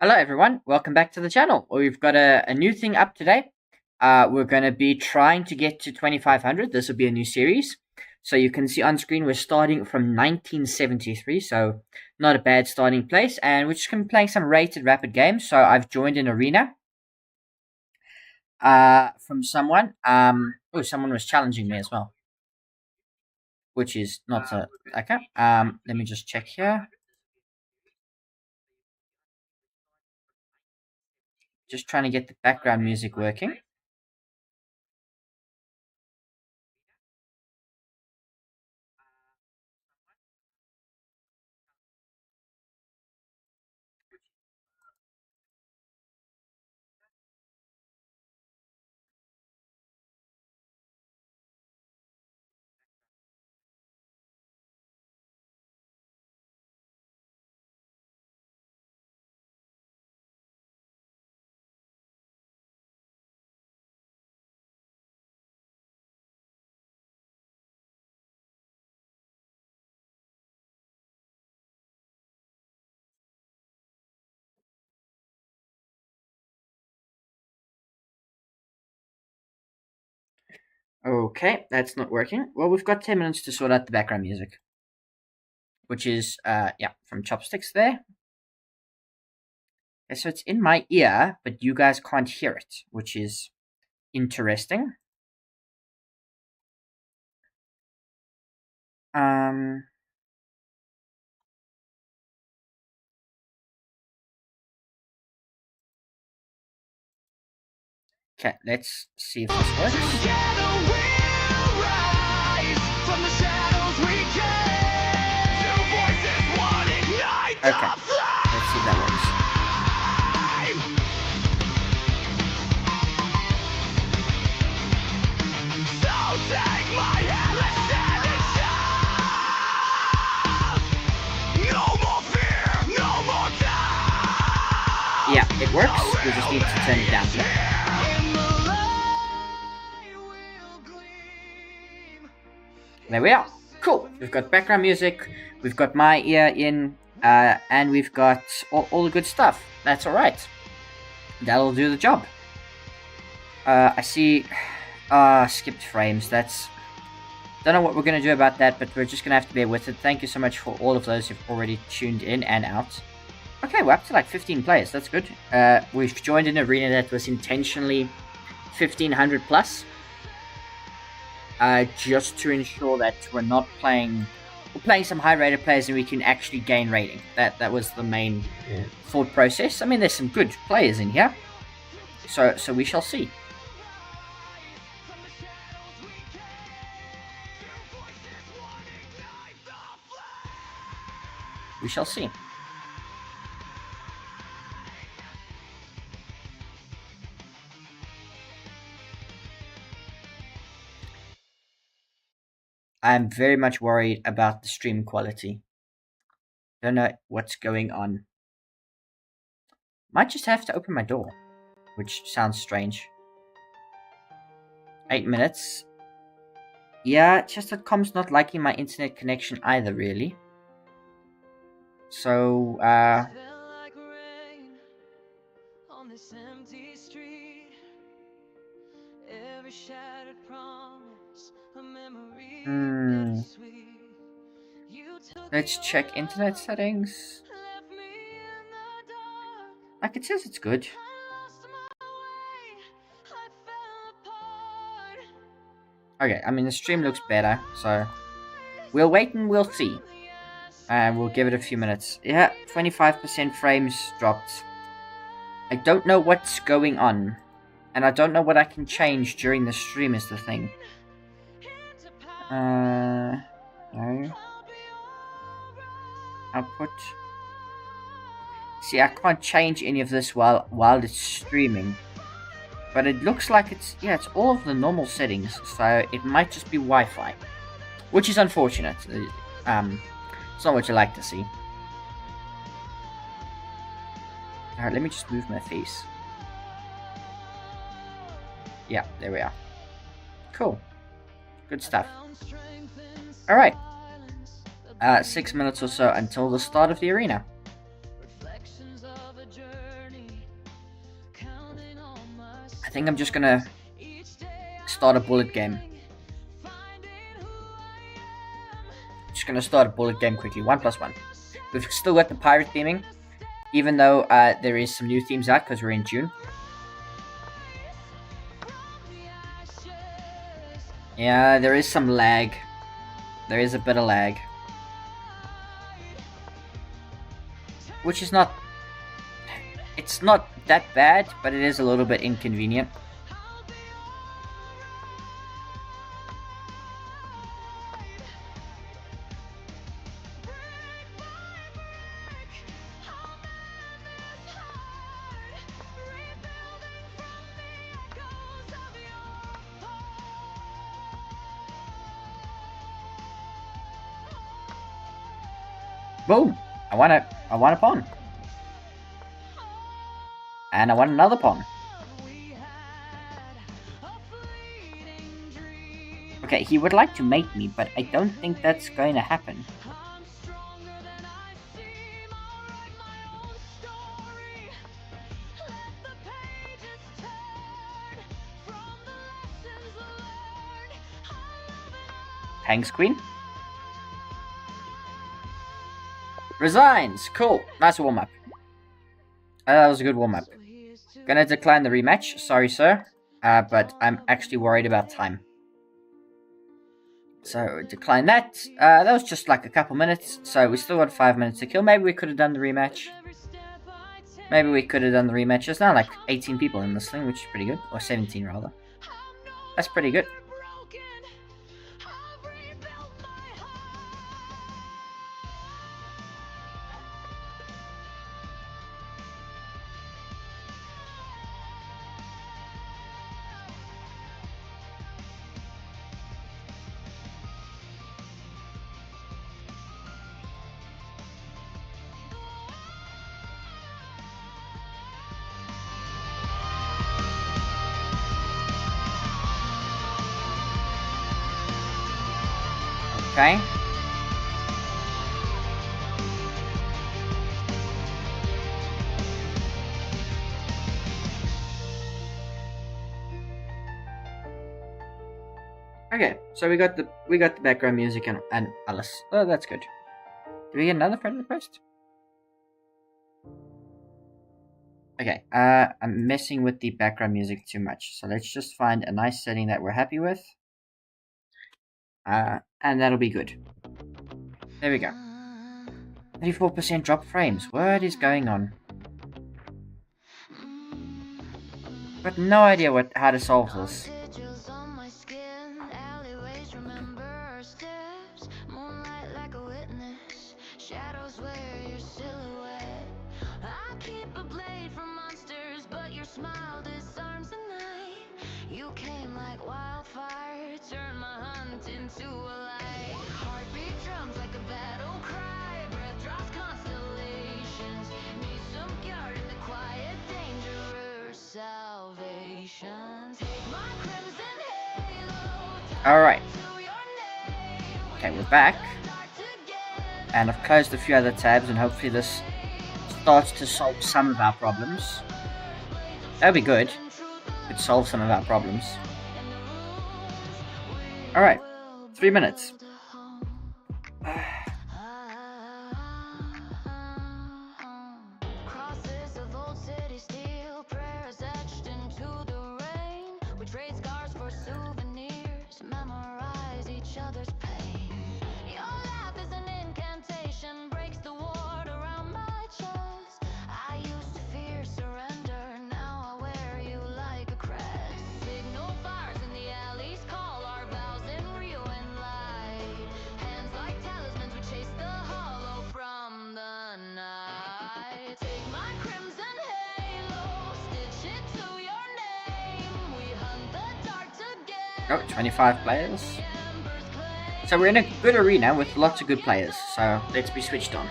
Hello everyone, welcome back to the channel. We've got a new thing up today. We're going to be trying to get to 2500. This will be a new series. So you can see on screen we're starting from 1973, so not a bad starting place. And we're just going to be playing some rated rapid games. So I've joined an arena from someone. Oh, someone was challenging me as well, which is not so... Okay, let me just check here. Just trying to get the background music working. Okay, that's not working. Well, we've got 10 minutes to sort out the background music, which is, yeah, from Chopsticks there. Okay, so it's in my ear, but you guys can't hear it, which is interesting. Um, okay, let's see if this works. Okay, let's see if that works. Yeah, it works. We just need to turn it down. There we are. Cool. We've got background music. We've got my ear in. And we've got all the good stuff. That's alright. That'll do the job. I see... skipped frames. That's... Don't know what we're going to do about that, but we're just going to have to bear with it. Thank you so much for all of those who've already tuned in and out. Okay, we're up to like 15 players. That's good. We've joined an arena that was intentionally 1500 plus. Just to ensure that we're not playing... We're playing some high-rated players and we can actually gain rating. That was the main thought process. I mean, there's some good players in here. So we shall see. We shall see. I'm very much worried about the stream quality. Don't know what's going on. Might just have to open my door, which sounds strange. 8 minutes. Yeah, Chesscom's not liking my internet connection either, really. So, let's check internet settings. Like, it says it's good. Okay, I mean, the stream looks better, so... We'll wait and we'll see. And we'll give it a few minutes. Yeah, 25% frames dropped. I don't know what's going on. And I don't know what I can change during the stream is the thing. No. Output. See, I can't change any of this while it's streaming. But it looks like it's all of the normal settings, so it might just be Wi-Fi. Which is unfortunate. It's not what you like to see. Alright, let me just move my face. Yeah, there we are. Cool. Good stuff. Alright. 6 minutes or so until the start of the arena. I think I'm just gonna start a bullet game. Just gonna start a bullet game quickly. 1+1. We've still got the pirate theming, even though there is some new themes out because we're in June. Yeah, there is some lag. There is a bit of lag. Which is not... It's not that bad, but it is a little bit inconvenient. Boom! I won a pawn. And I won another pawn. Okay, he would like to mate me, but I don't think that's going to happen. Hangs queen. Resigns! Cool. Nice warm-up. That was a good warm-up. Gonna decline the rematch. Sorry, sir. But I'm actually worried about time. So, decline that. That was just like a couple minutes. So, we still got 5 minutes to kill. Maybe we could have done the rematch. There's now like 18 people in this thing, which is pretty good. Or 17, rather. That's pretty good. Okay. Okay, so we got the background music and Alice. Oh, that's good. Do we get another friend request? Okay, I'm messing with the background music too much, so let's just find a nice setting that we're happy with. And that'll be good. There we go. 34% drop frames. What is going on? Got no idea how to solve this. You came like wildfire, turned my hunt into a light. Heartbeat drums like a battle cry, breath draws constellations. Need some guard in the quiet, dangerous salvation. Take my crimson halo. Alright. Okay, we're back. And I've closed a few other tabs, and hopefully this starts to solve some of our problems. That'd be good. Could solve some of our problems. Alright, 3 minutes. Crosses of old city steel, prayers etched into the rain. We trade scars for souvenirs, memorize each other's pain. Your laugh is an incantation, breaks the ward around my chest. I used to fear surrender, now I wear you like a crest. Signal fires in the alleys, call our vows in ruin light. Hands like talismans, we chase the hollow from the night. Take my crimson halo, stitch it to your name. We hunt the dark together. Oh, 25 players. So we're in a good arena with lots of good players, so let's be switched on.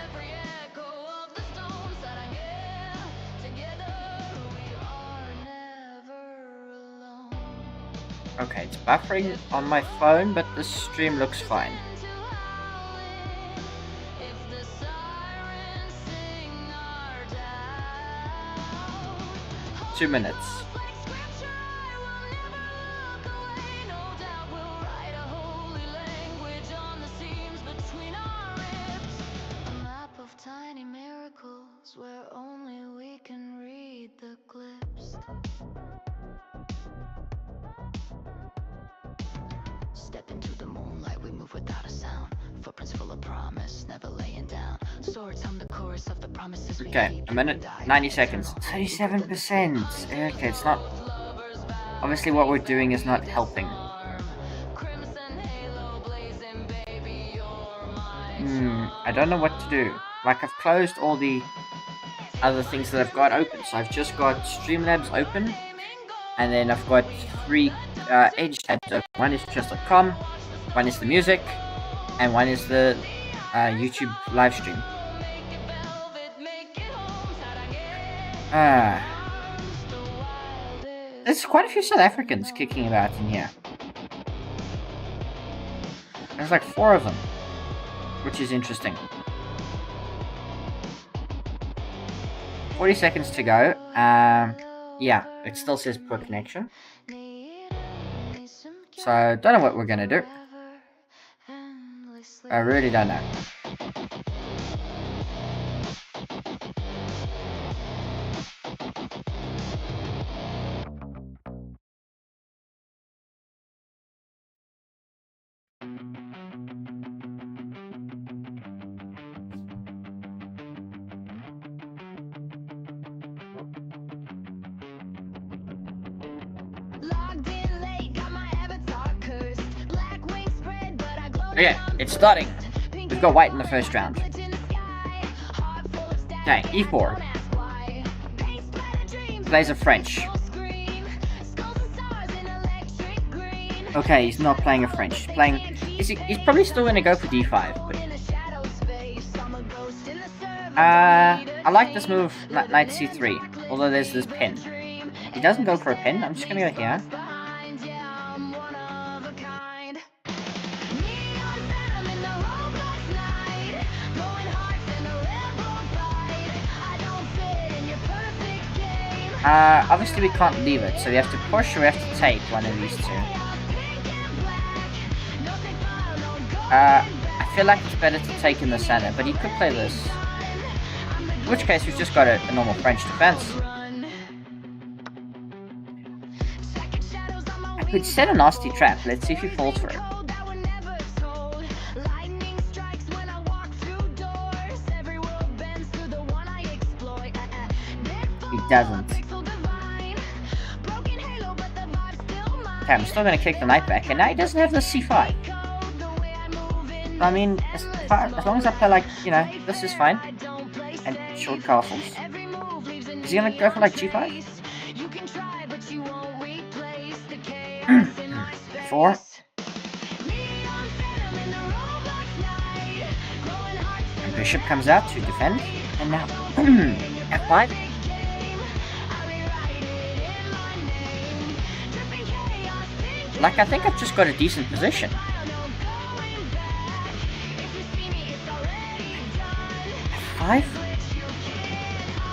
Okay, it's buffering on my phone, but the stream looks fine. Two minutes. Step into the moonlight, we move without a sound. Footprints full of promise, never laying down. Swords hum the chorus of the promises we Okay, keep. a minute, 90 seconds. 37%. Okay, it's not... Obviously what we're doing is not helping. I don't know what to do. Like, I've closed all the other things that I've got open. So I've just got Streamlabs open. And then I've got 3 Edge tabs open. One is Chesscom, one is the music, and one is the YouTube live stream. There's quite a few South Africans kicking about in here. There's like 4 of them, which is interesting. 40 seconds to go. Yeah, it still says poor connection. So, don't know what we're gonna do. I really don't know. Okay, it's starting. We've got white in the first round. Okay, e4. Plays a French. Okay, he's not playing a French. He's playing... He's probably still going to go for d5. But... I like this move, knight c3. Although there's this pin. He doesn't go for a pin. I'm just going to go here. Obviously we can't leave it, so we have to push or we have to take one of these 2. I feel like it's better to take in the center, but he could play this. In which case we've just got a normal French defense. I could set a nasty trap, let's see if he falls for it. He doesn't. Okay, I'm still gonna kick the knight back, and now he doesn't have the c5. I mean, as long as I play like, you know, this is fine. And short castles. Is he gonna go for like g5? 4. And bishop comes out to defend. And now, f5. Like, I think I've just got a decent position. F5?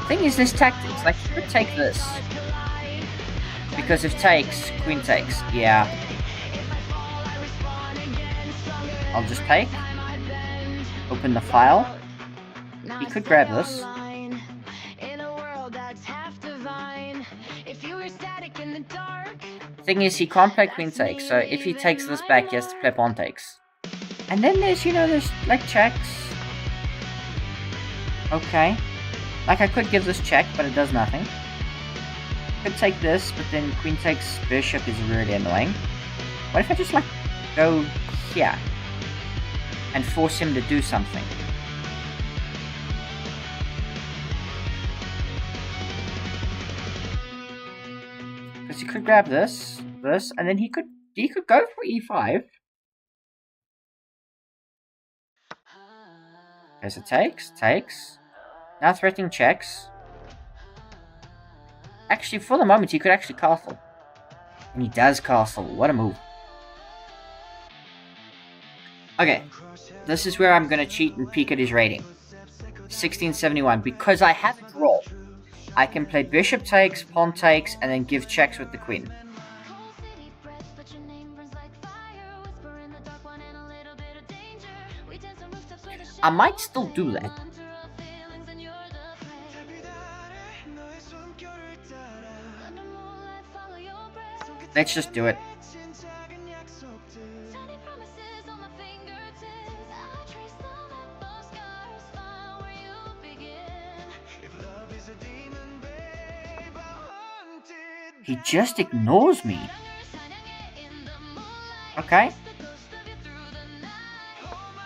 Thing is, there's tactics. Like, you could take this. Because if takes, queen takes. Yeah. I'll just take. Open the file. He could grab this. Thing is, he can't play queen takes, so if he takes this back, he has to play pawn takes. And then there's, you know, there's like checks. Okay. Like, I could give this check, but it does nothing. Could take this, but then queen takes bishop is really annoying. What if I just, like, go here and force him to do something? Because he could grab this, and then he could go for e5. Okay, so takes. Now threatening checks. Actually, for the moment, he could actually castle. And he does castle. What a move. Okay, this is where I'm going to cheat and peek at his rating. 1671, because I have a draw. I can play bishop takes, pawn takes, and then give checks with the queen. I might still do that. Let's just do it. Tiny promises on my fingertips. I trace them at those scars. Find where you begin. If love is a demon, babe, He just ignores me. Okay.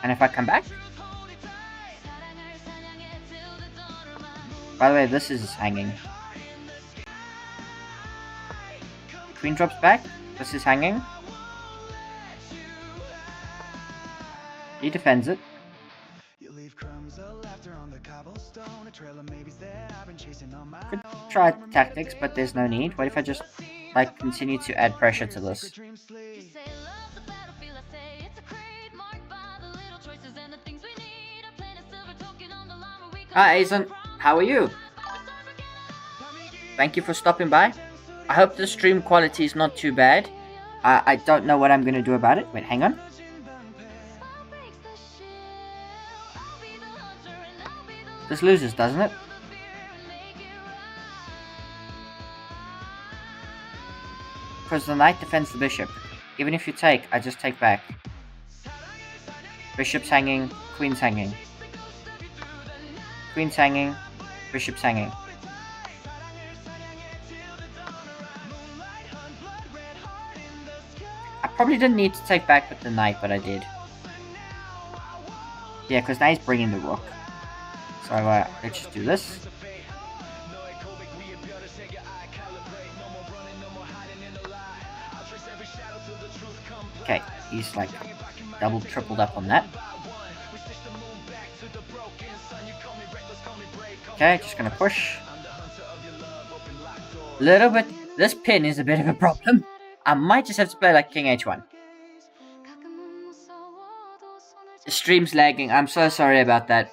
And if I come back? By the way, this is hanging. Queen drops back. This is hanging. He defends it. Could try tactics, but there's no need. What if I just like continue to add pressure to this? Hi, Aizen. How are you? Thank you for stopping by. I hope the stream quality is not too bad. I don't know what I'm going to do about it. Wait, hang on. This loses, doesn't it? Because the knight defends the bishop. Even if you take, I just take back. Bishop's hanging, queen's hanging. Queen's hanging, bishop's hanging. I probably didn't need to take back with the knight, but I did. Yeah, because now he's bringing the rook. So let's just do this. Okay, he's like double, tripled up on that. Okay, just gonna push. Little bit. This pin is a bit of a problem. I might just have to play like King H1. The stream's lagging. I'm so sorry about that.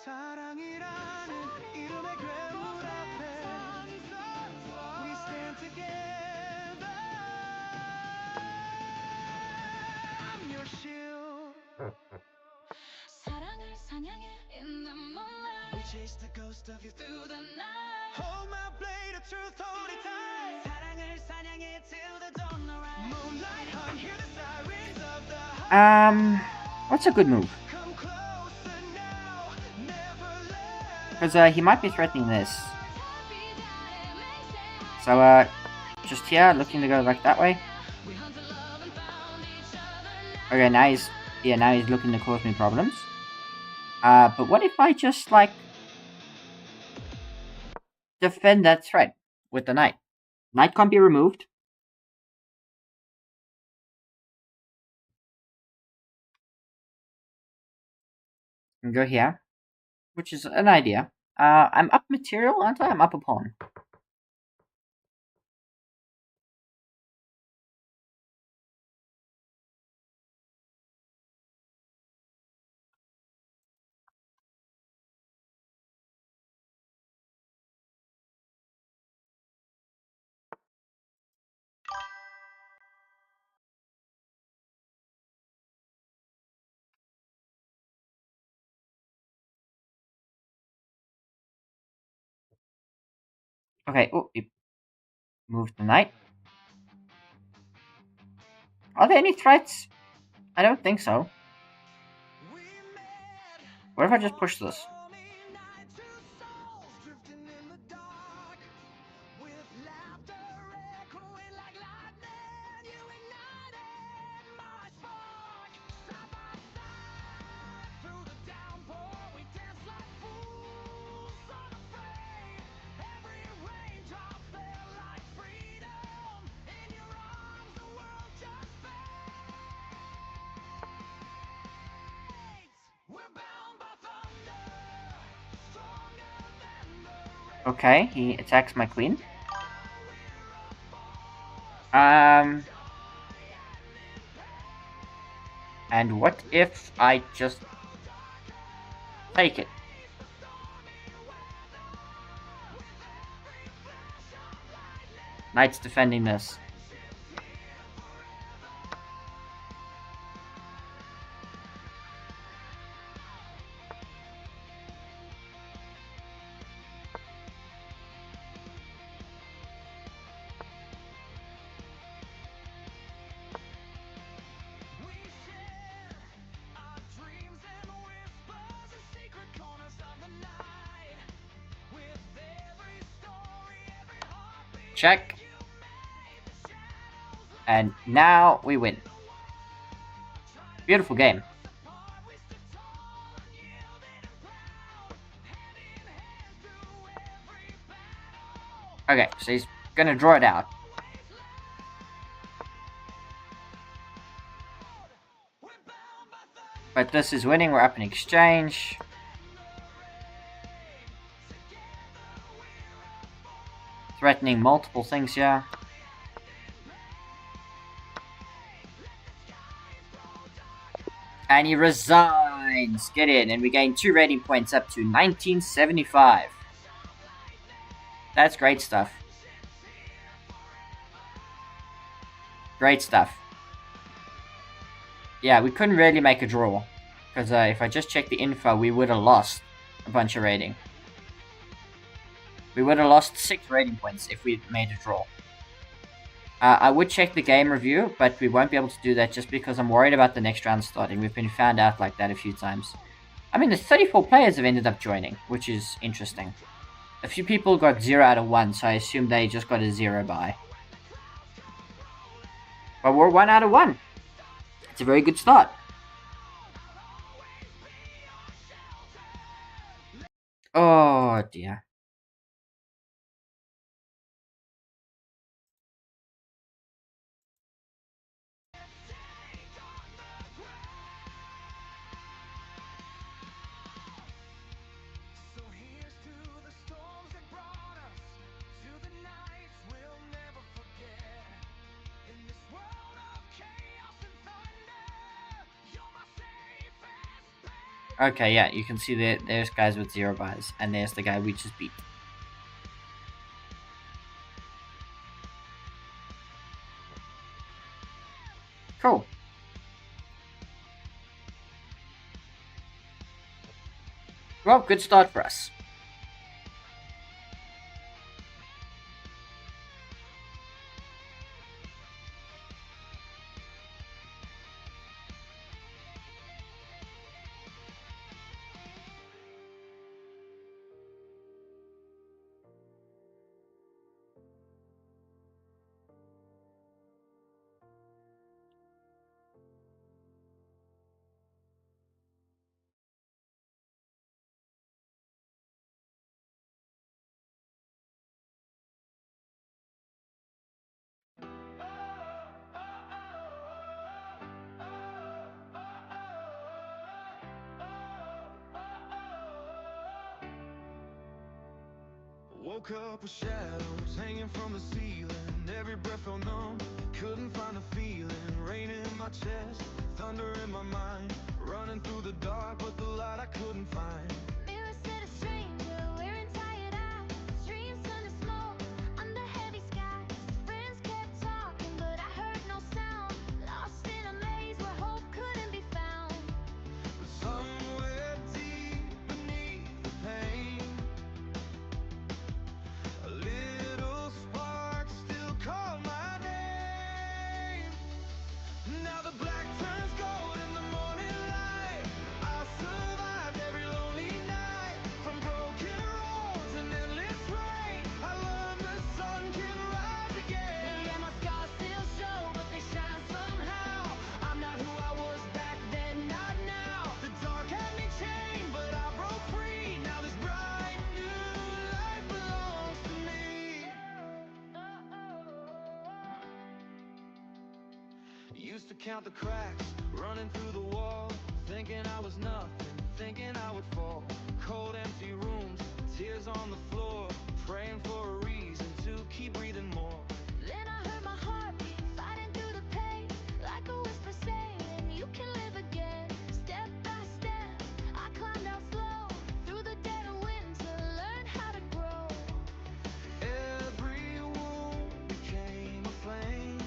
What's a good move? Because he might be threatening this. So just here, looking to go like that way. Okay, now he's looking to cause me problems. But what if I just like defend that threat with the knight? Knight can't be removed. And go here, which is an idea. I'm up material, aren't I? I'm up a pawn. Okay, oh, he moved the knight. Are there any threats? I don't think so. What if I just push this? Okay, he attacks my queen. And what if I just take it? Knight's defending this. Check. And now we win. Beautiful game. Okay, so he's gonna draw it out. But this is winning, we're up in exchange. Threatening multiple things here. And he resigns. Get in, and we gain 2 rating points up to 1975. That's great stuff. Great stuff. Yeah, we couldn't really make a draw. Because if I just check the info, we would have lost a bunch of rating. We would have lost 6 rating points if we made a draw. I would check the game review, but we won't be able to do that just because I'm worried about the next round starting. We've been found out like that a few times. I mean, the 34 players have ended up joining, which is interesting. A few people got 0 out of 1, so I assume they just got a 0 buy. But we're 1 out of 1. It's a very good start. Oh dear. Okay, yeah, you can see there's guys with 0 buys, and there's the guy we just beat. Cool. Well, good start for us. Woke up with shadows hanging from the ceiling. Every breath felt numb, couldn't find a feeling. Rain in my chest, thunder in my mind. Running through the dark, but the light I couldn't find. Mirror said a stranger, wearing tired eyes. Dreams turned to smoke under heavy skies. Friends kept talking, but I heard no sound. Lost in a maze where hope couldn't be found. But somewhere deep beneath the pain, a little spark still called my name. Now the black turns gold in the morning light. I survived every lonely night. From broken roads and endless rain, I learned the sun can rise again. Yeah, my scars still show, but they shine somehow. I'm not who I was back then, not now. The dark had me chained, but I broke free. Now this bright new life belongs to me. Used to count the cracks, running through the wall, thinking I was nothing, thinking I would fall. Cold empty rooms, tears on the floor, praying for a reason to keep breathing more. Then I heard my heartbeat fighting through the pain, like a whisper saying you can live again. Step by step, I climbed out slow, through the dead of winter, learned how to grow. Every wound became a flame,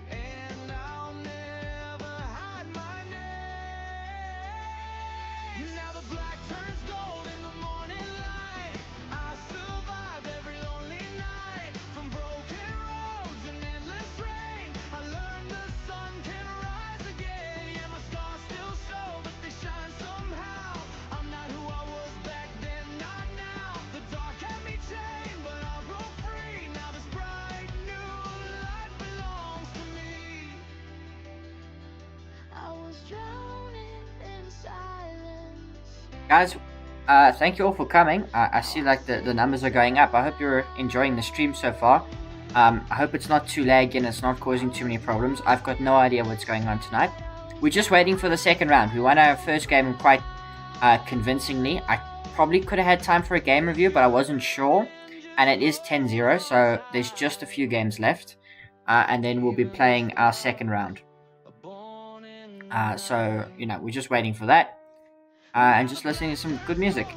and I'll never hide my name. Guys, thank you all for coming. I see like the numbers are going up. I hope you're enjoying the stream so far. I hope it's not too laggy and it's not causing too many problems. I've got no idea what's going on tonight. We're just waiting for the second round. We won our first game quite convincingly. I probably could have had time for a game review, but I wasn't sure. And it is 10-0, so there's just a few games left. And then we'll be playing our second round. So, we're just waiting for that. And just listening to some good music.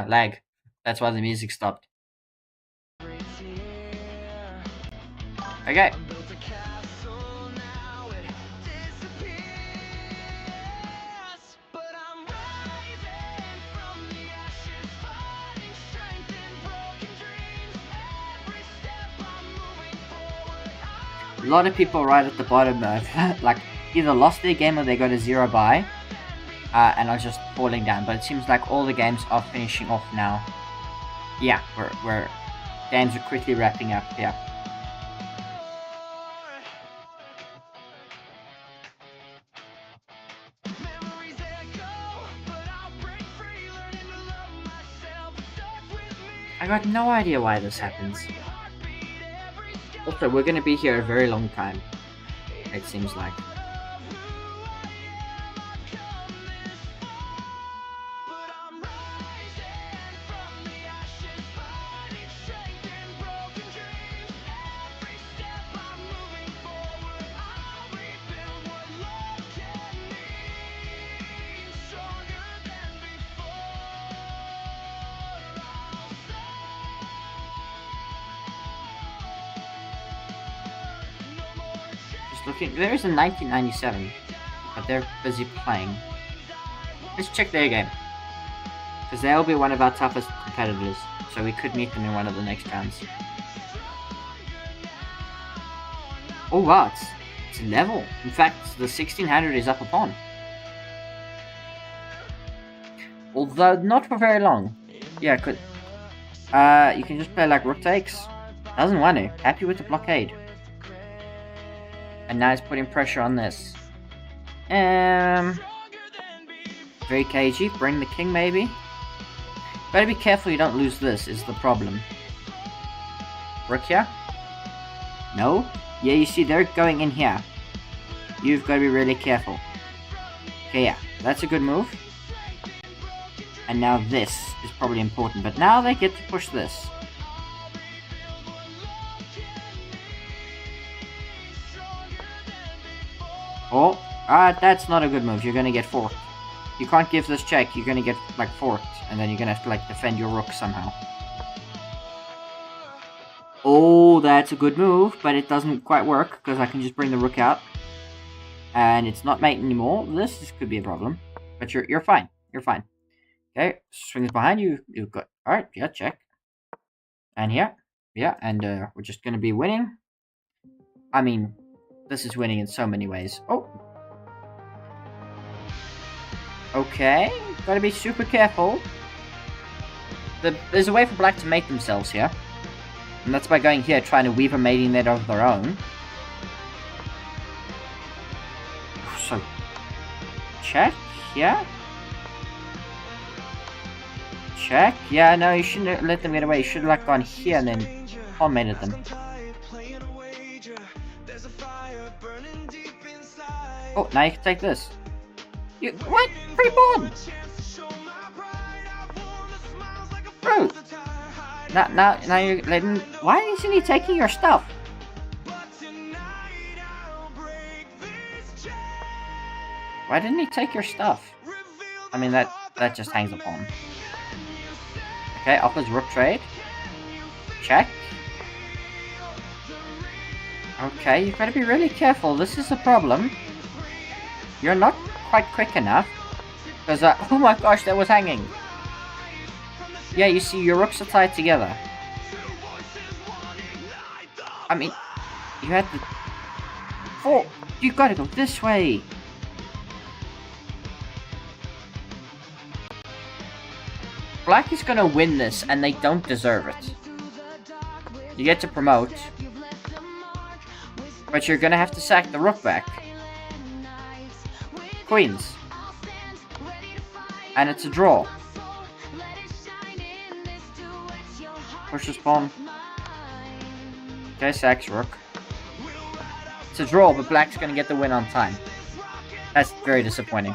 Lag. That's why the music stopped. Okay. A lot of people right at the bottom like either lost their game or they got a 0 buy and are just falling down. But it seems like all the games are finishing off now. Yeah, we're games are quickly wrapping up. Yeah. I got no idea why this happens. Also, we're gonna be here a very long time, it seems like. Looking, there is a 1997, but they're busy playing. Let's check their game, because they'll be one of our toughest competitors, so we could meet them in one of the next rounds. Oh wow, it's level. In fact, the 1600 is up a pawn. Although not for very long. Yeah, could. You can just play like rook takes. Doesn't want to. Happy with the blockade. And now it's putting pressure on this. Very cagey. Bring the king, maybe. Gotta be careful you don't lose this, is the problem. Rook here? No? Yeah, you see, they're going in here. You've got to be really careful. Okay, yeah. That's a good move. And now this is probably important. But now they get to push this. Oh, that's not a good move. You're gonna get forked. You can't give this check. You're gonna get, like, forked. And then you're gonna have to, like, defend your rook somehow. Oh, that's a good move, but it doesn't quite work, because I can just bring the rook out. And it's not mate anymore. This could be a problem. But you're fine. You're fine. Okay, swings behind you. You've got... Alright, yeah, check. And here. Yeah, and we're just gonna be winning. I mean... This is winning in so many ways. Oh. Okay. Gotta be super careful. There's a way for black to mate themselves here. And that's by going here, trying to weave a mating net of their own. So. Check. Yeah. Check. Yeah, no, you shouldn't let them get away. You should have, like, gone here and then pawn mated them. Oh, now you can take this. You what? Free pawn! Bro! Now you're letting. Why isn't he taking your stuff? Why didn't he take your stuff? I mean, that just hangs a pawn. Okay, offers rook trade. Check. Okay, you've got to be really careful. This is a problem. You're not quite quick enough. Because, oh my gosh, that was hanging. Yeah, you see, your rooks are tied together. I mean, you had to... Oh, you gotta go this way. Black is gonna win this, and they don't deserve it. You get to promote. But you're gonna have to sack the rook back. Queens. And it's a draw. Pushes pawn. Okay, sacks rook. It's a draw, but black's gonna get the win on time. That's very disappointing.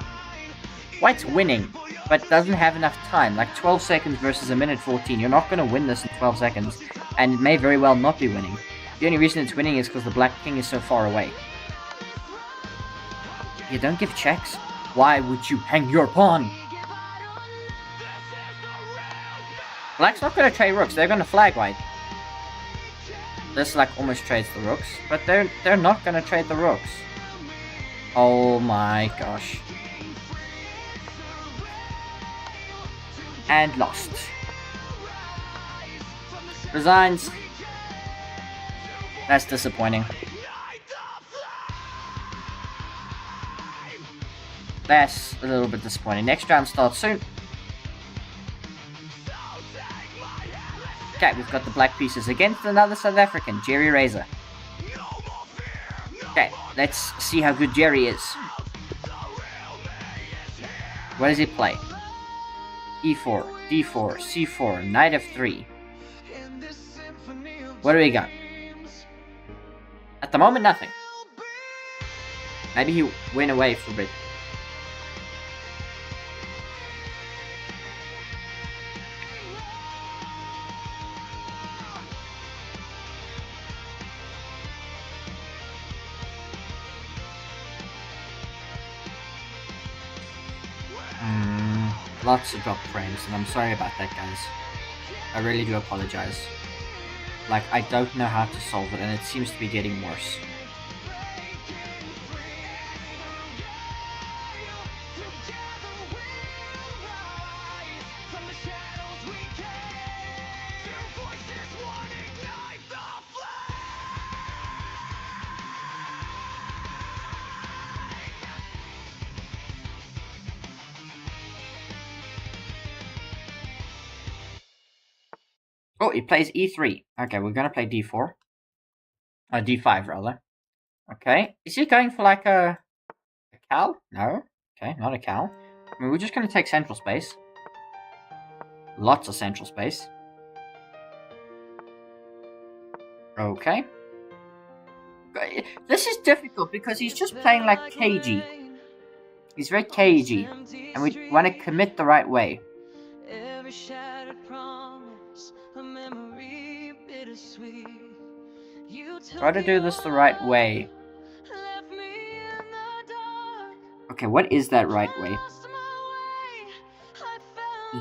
White's winning, but doesn't have enough time. Like 12 seconds versus a minute 14. You're not gonna win this in 12 seconds. And it may very well not be winning. The only reason it's winning is because the black king is so far away. You don't give checks? Why would you hang your pawn? Black's not gonna trade rooks, they're gonna flag white. This like almost trades the rooks, but they're not gonna trade the rooks. Oh my gosh. And lost. Resigns. That's disappointing. That's a little bit disappointing. Next round starts soon. Okay, we've got the black pieces against another South African, Jerry Razor. Okay, let's see how good Jerry is. What does he play? E4, D4, C4, Knight F3. What do we got? At the moment, nothing. Maybe he went away for a bit. Lots of drop frames, and I'm sorry about that, guys. I really do apologize. Like, I don't know how to solve it, and it seems to be getting worse. Oh, he plays e3. Okay, we're gonna play d4. D5, rather. Okay. Is he going for like a cow? No. Okay, not a cow. I mean, we're just gonna take central space. Lots of central space. Okay. This is difficult because he's just playing like cagey. He's very cagey. And we want to commit the right way. Try to do this the right way. Okay, what is that right way?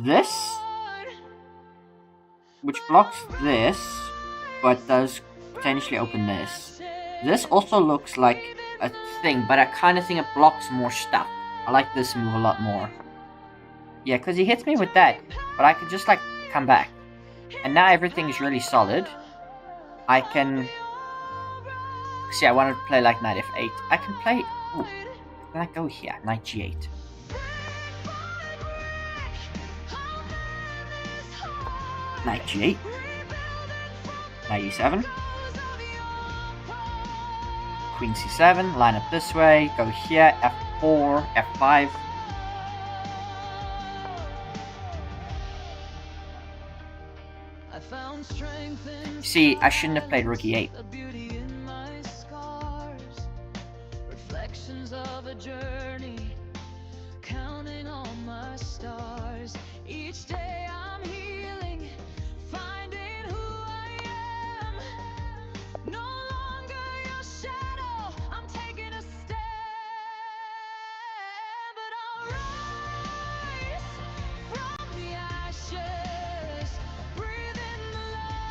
This, which blocks this, but does potentially open this. This also looks like a thing, but I kind of think it blocks more stuff. I like this move a lot more. Yeah, because he hits me with that, but I could just like come back. And now everything is really solid. I can... See, I wanted to play like knight f8. I can play... Ooh, can I go here? Knight g8. Knight g8. Knight e7. Queen c7. Line up this way. Go here. f4. f5. I found strength in See, I shouldn't have played Rookie 8. the beauty in my scars, reflections of a journey, counting all my stars. Each day I'm healing, finding who I am. No longer your shadow, I'm taking a stand. But I'll rise from the ashes, breathe in the light,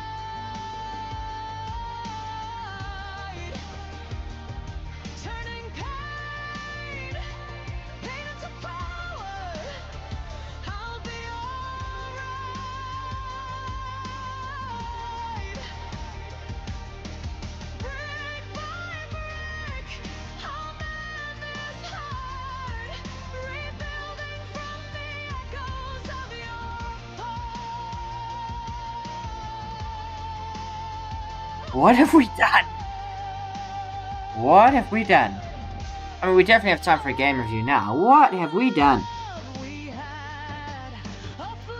turning pain into power. I'll be alright. Brick by brick, I'll mend this heart, rebuilding from the echoes of your heart. What have we done? What have we done? I mean, we definitely have time for a game review now. What have we done?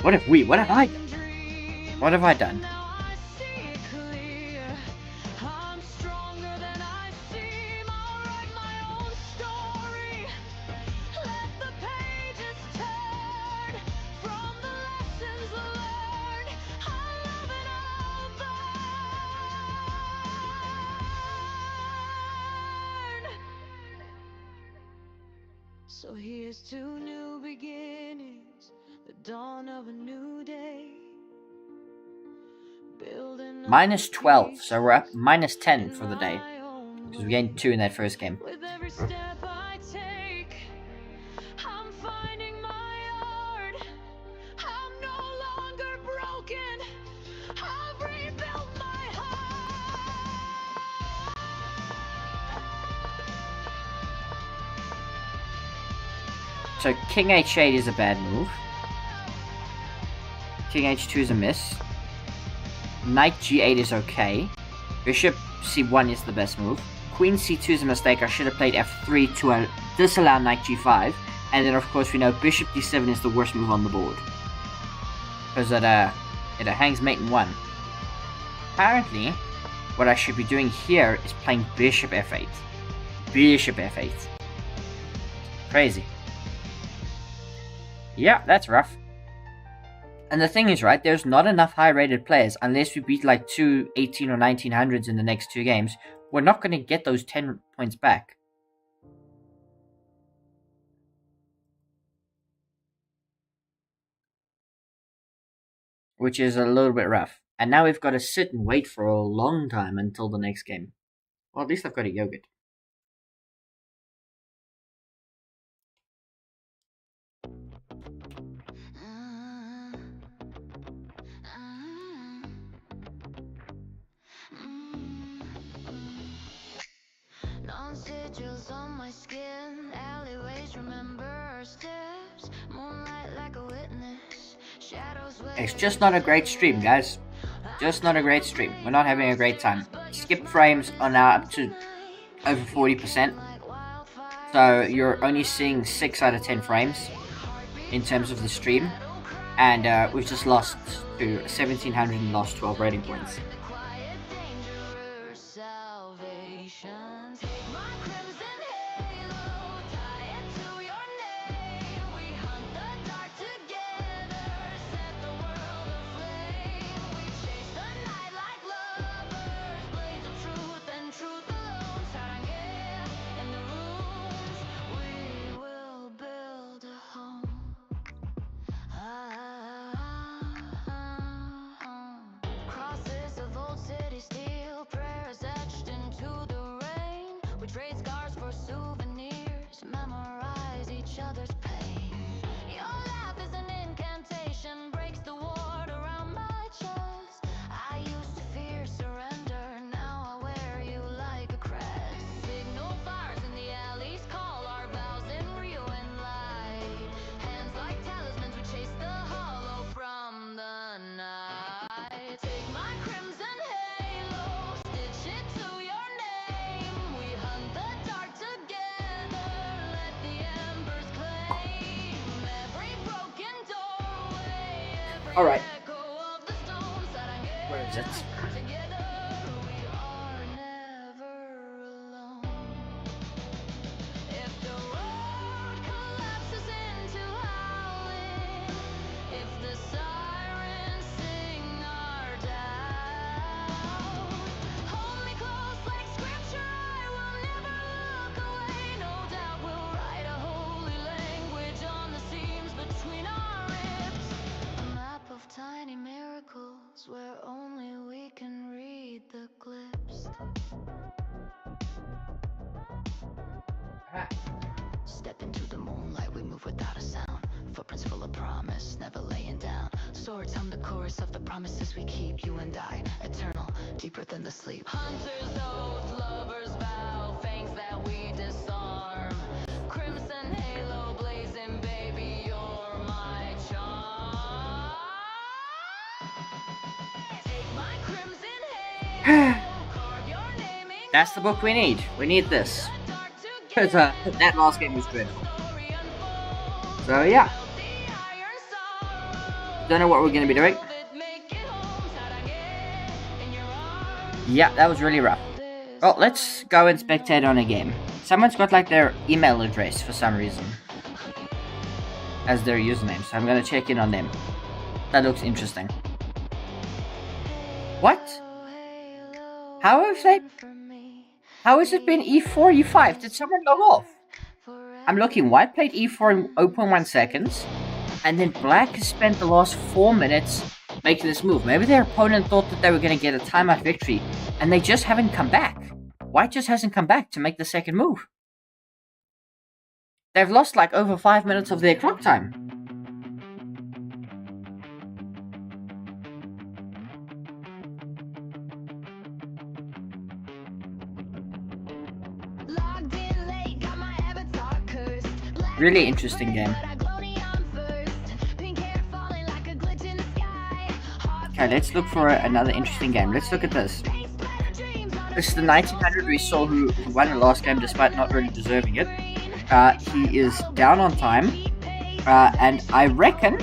What have we? What have I done? What have I done? Now I see it clear. I'm stronger than I seem. I'll write my own story. Let the pages turn from the lessons learned. I'll love it all burn. So here's to new beginnings, the dawn of a new day. Building up Minus the 12, peace so we're up minus 10 for the in day. my own Because we gained 2 in that first game. With every step I take, I'm finding my art. I'm no longer broken. I've rebuilt my heart. So King H8 is a bad move. King H2 is a miss. Knight G8 is okay. Bishop C1 is the best move. Queen C2 is a mistake. I should have played F3 to disallow Knight G5. And then of course we know Bishop D7 is the worst move on the board. Because it hangs mate in 1. Apparently, what I should be doing here is playing Bishop F8. Bishop F8. Crazy. Yeah, that's rough. And the thing is, right, there's not enough high-rated players unless we beat like 2 18 or 1900s in the next 2 games. We're not going to get those 10 points back. Which is a little bit rough. And now we've got to sit and wait for a long time until the next game. Well, at least I've got a yogurt. Non-sigils on my skin, alleyways remember our steps, moonlight like a witness, shadows. It's just not a great stream, guys. Just not a great stream. We're not having a great time. Skip frames are now up to over 40%. So you're only seeing 6 out of 10 frames in terms of the stream. And we've just lost to 1700 and lost 12 rating points. Trade scars for souvenirs, memorize each other's pain. Your laugh is an incantation, breaks the ward around my chest. I used to fear surrender, now I wear you like a crest. Signal fires in the alleys, call our vows in ruin light. Hands like talismans, we chase the hollow from the night. Take my crimson halo, stitch it to your name. We hunt the dark together, let the embers claim every broken doorway, every Alright. echo of the stones that I Is it? Together we are never alone. If the world collapses into howling, if the sirens sing our down, hold me close like scripture, I will never look away. No doubt we'll write a holy language on the seams between our ribs. A map of tiny miracles where only we can read the glyphs. Step into the moonlight, we move without a sound. Footprints full of promise, never laying down. Swords hum the chorus of the promises we keep, you and I, eternal, deeper than the sleep. Hunter's oath, lover's vow, fangs that we disarm. Crimson halo blazing, baby, you're my charm. Take my crimson halo, carve your name in That's the book we need. We need this. Because that last game was dreadful. So yeah. Don't know what we're going to be doing. Yeah, that was really rough. Well, let's go and spectate on a game. Someone's got like their email address for some reason as their username, so I'm going to check in on them. That looks interesting. What? How has it been E4, E5? Did someone log off? I'm looking. White played E4 in 0.1 seconds, and then Black has spent the last 4 minutes making this move. Maybe their opponent thought that they were going to get a timeout victory, and they just haven't come back. White just hasn't come back to make the second move. They've lost like over 5 minutes of their clock time. Really interesting game. Okay, let's look for another interesting game. Let's look at this. This is the 1900 we saw who won the last game despite not really deserving it. He is down on time. And I reckon...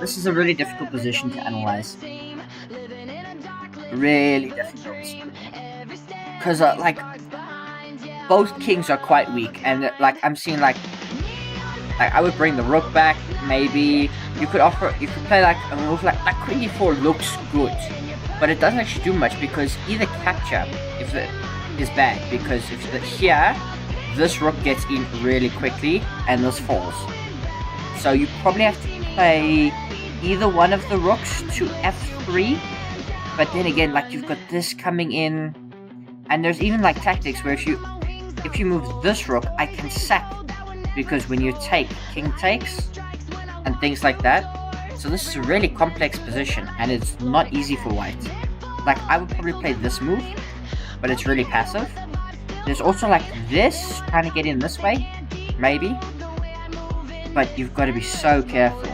this is a really difficult position to analyze. Really difficult. Because, both kings are quite weak, and I'm seeing like I would bring the rook back, maybe. You could play like a move like queen d4 looks good, but it doesn't actually do much because either capture is bad, because here this rook gets in really quickly and this falls. So you probably have to play either one of the rooks to f3, but then again, like, you've got this coming in, and there's even like tactics where if you move this rook, I can sack, because when you take, king takes, and things like that. So this is a really complex position, and it's not easy for white. Like, I would probably play this move, but it's really passive. There's also like this, trying to get in this way, maybe. But you've got to be so careful.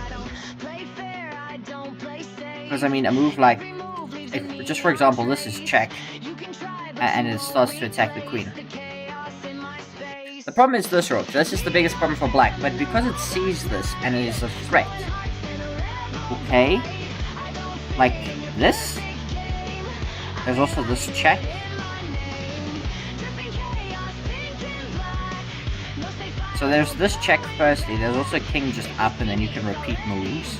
Because, I mean, a move like, just for example, this is check, and it starts to attack the queen. The problem is this rook. This is the biggest problem for black, but because it sees this and it is a threat, okay, like this, there's also this check. So there's this check firstly, there's also king just up, and then you can repeat moves.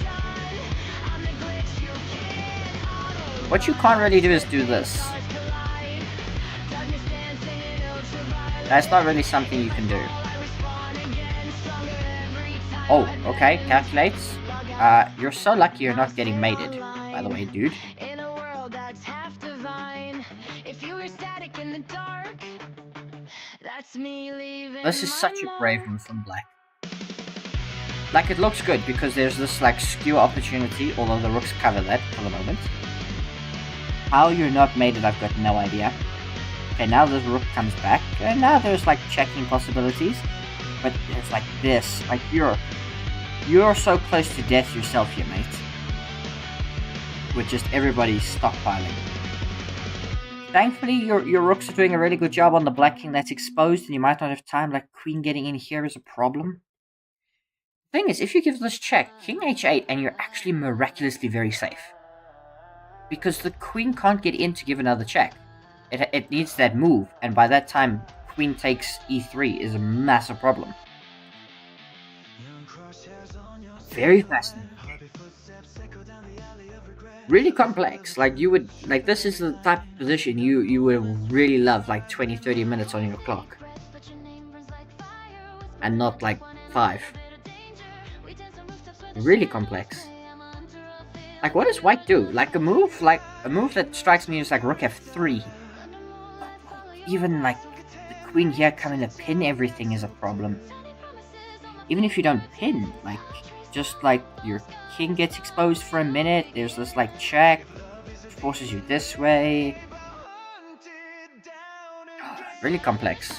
What you can't really do is do this. That's not really something you can do. Oh, okay, calculates. You're so lucky you're not getting mated, by the way, dude. This is such a brave move from black. Like, it looks good because there's this like skew opportunity, although the rooks cover that for the moment. How you're not mated, I've got no idea. Okay, now this rook comes back, and now there's like checking possibilities, but it's like this, like you're so close to death yourself here, mate. With just everybody stockpiling. Thankfully, your rooks are doing a really good job on the black king that's exposed, and you might not have time. Like, queen getting in here is a problem. Thing is, if you give this check, king h8, and you're actually miraculously very safe. because the queen can't get in to give another check. It needs that move, and by that time, queen takes e3 is a massive problem. Very fascinating. Really complex. Like you would like this is the type of position you would really love like 20-30 minutes on your clock. And not like 5. Really complex. Like what does white do? Like a move that strikes me as like rook f3. Even like the queen here coming to pin everything is a problem. Even if you don't pin, like just like your king gets exposed for a minute, there's this like check, forces you this way. Really complex.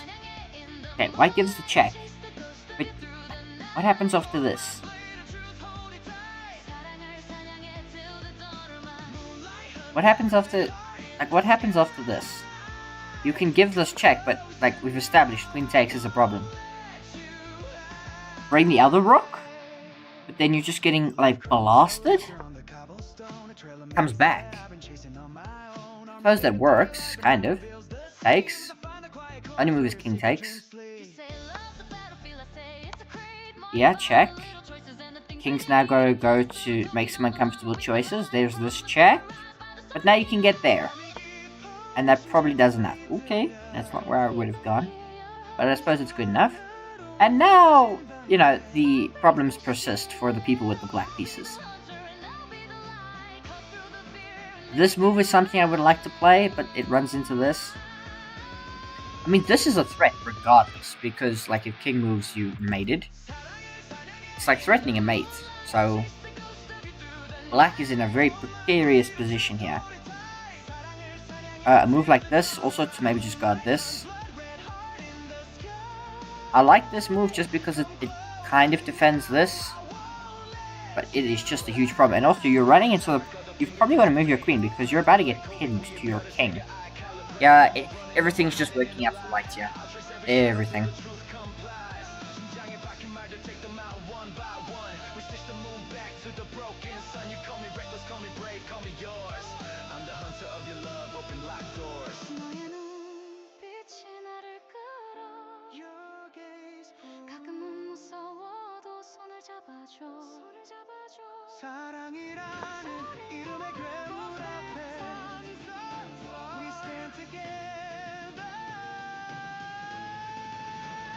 Okay, white gives the check. But what happens after this? What happens after this? You can give this check, but like we've established, queen takes is a problem. Bring the other rook? But then you're just getting like blasted? Comes back. Suppose that works, kind of. Takes. Only move is king takes. Yeah, check. King's now gotta go to make some uncomfortable choices. There's this check. But now you can get there. And that probably does enough. Okay, that's not where I would have gone. But I suppose it's good enough. And now, you know, the problems persist for the people with the black pieces. This move is something I would like to play, but it runs into this. I mean, this is a threat regardless, because, like, if king moves, you mated. It's like threatening a mate, so black is in a very precarious position here. A move like this, also to maybe just guard this. I like this move just because it kind of defends this, but it is just a huge problem. And also, you're running into the... You've probably got to move your queen because you're about to get pinned to your king. Yeah, everything's just working out for white here. Everything.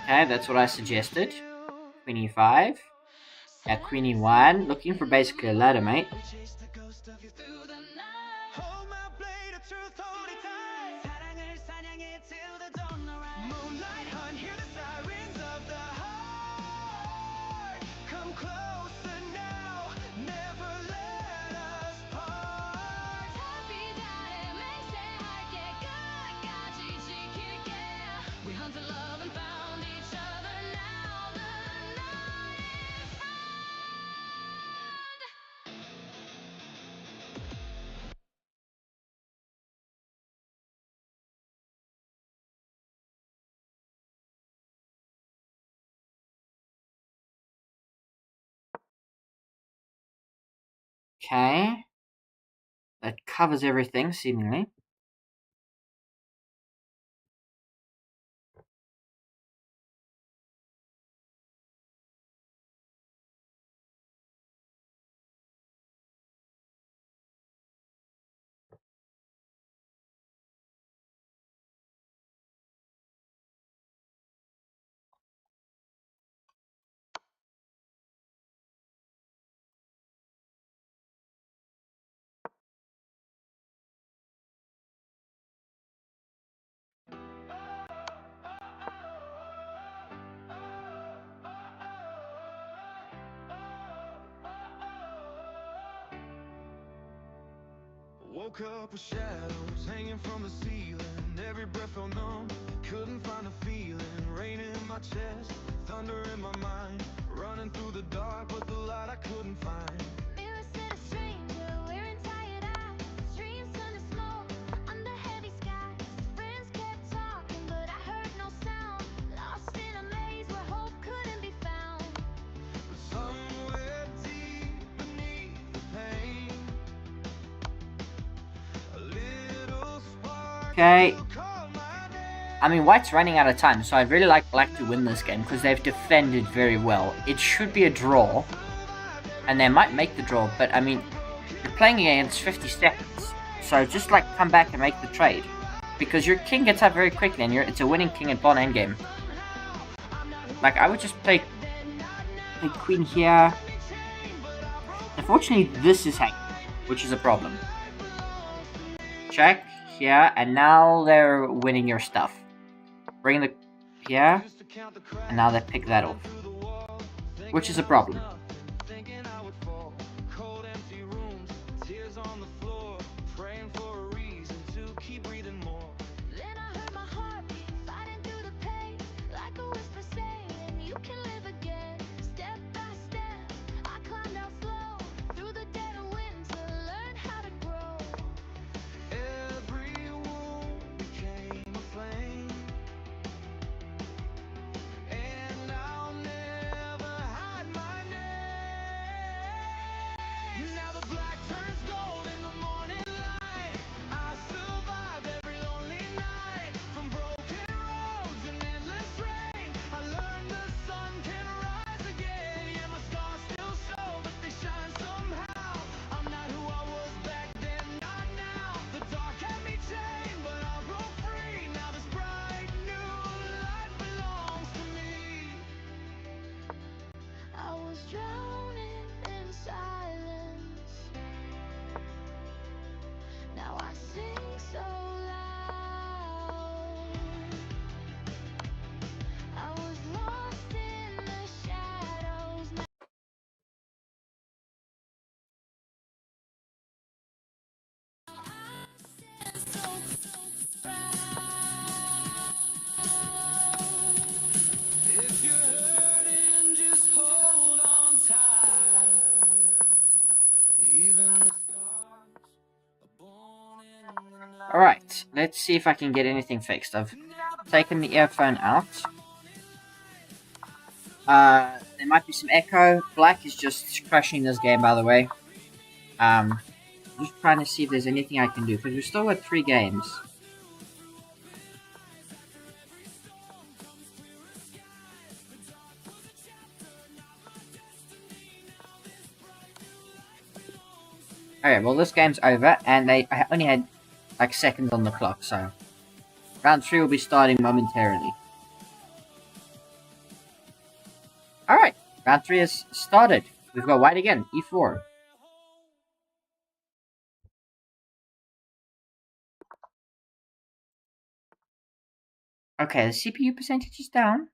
Okay, that's what I suggested. Queen e5. Yeah, queen e1. Looking for basically a ladder, mate. Okay. That covers everything, seemingly. Woke up with shadows hanging from the ceiling. Every breath felt numb, couldn't find a feeling. Rain in my chest, thunder in my mind. Running through the dark, but the light I couldn't find. Mirror said a stranger, wearing tired eyes. Dreams turned to smoke under heavy skies. Friends kept talking, but I heard no sound. Lost in a maze where hope couldn't be found. But somewhere deep beneath the pain, Okay. I mean, White's running out of time, so I'd really like Black to win this game because they've defended very well. It should be a draw, and they might make the draw, but I mean, you're playing against 50 seconds, so just like come back and make the trade. Because your king gets up very quickly, and it's a winning king at pawn endgame. Like, I would just play queen here. Unfortunately, this is hanging, which is a problem. Check here, and now they're winning your stuff. Bring the here, and now they pick that off, which is a problem. Drowning in silence. Now I sing so loud. I was lost in the shadows. If you're hurting, just hold on tight. Even the stars are born in the night. Alright, let's see if I can get anything fixed. I've taken the earphone out. There might be some echo. Black is just crushing this game, by the way. Just trying to see if there's anything I can do, because we've still got 3 games. Okay, well this game's over, and I only had like seconds on the clock, so round 3 will be starting momentarily. Alright, round 3 is started. We've got white again, e4. Okay, the CPU percentage is down.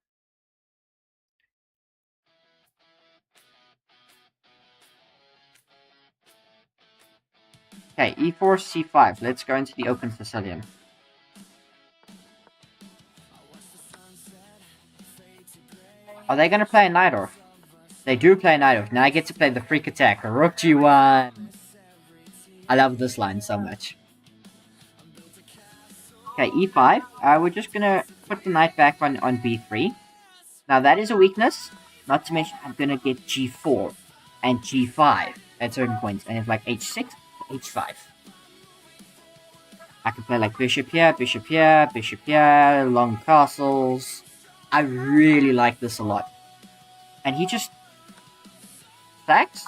Okay, e4, c5. Let's go into the open Sicilian. Are they going to play a knight off? They do play a knight off. Now I get to play the freak attack. Rook g1. I love this line so much. Okay, e5. We're just going to put the knight back on b3. Now that is a weakness. Not to mention I'm going to get g4 and g5 at certain points. And it's like h6, h5. I can play like bishop here, bishop here, bishop here, long castles. I really like this a lot. And he just sacks?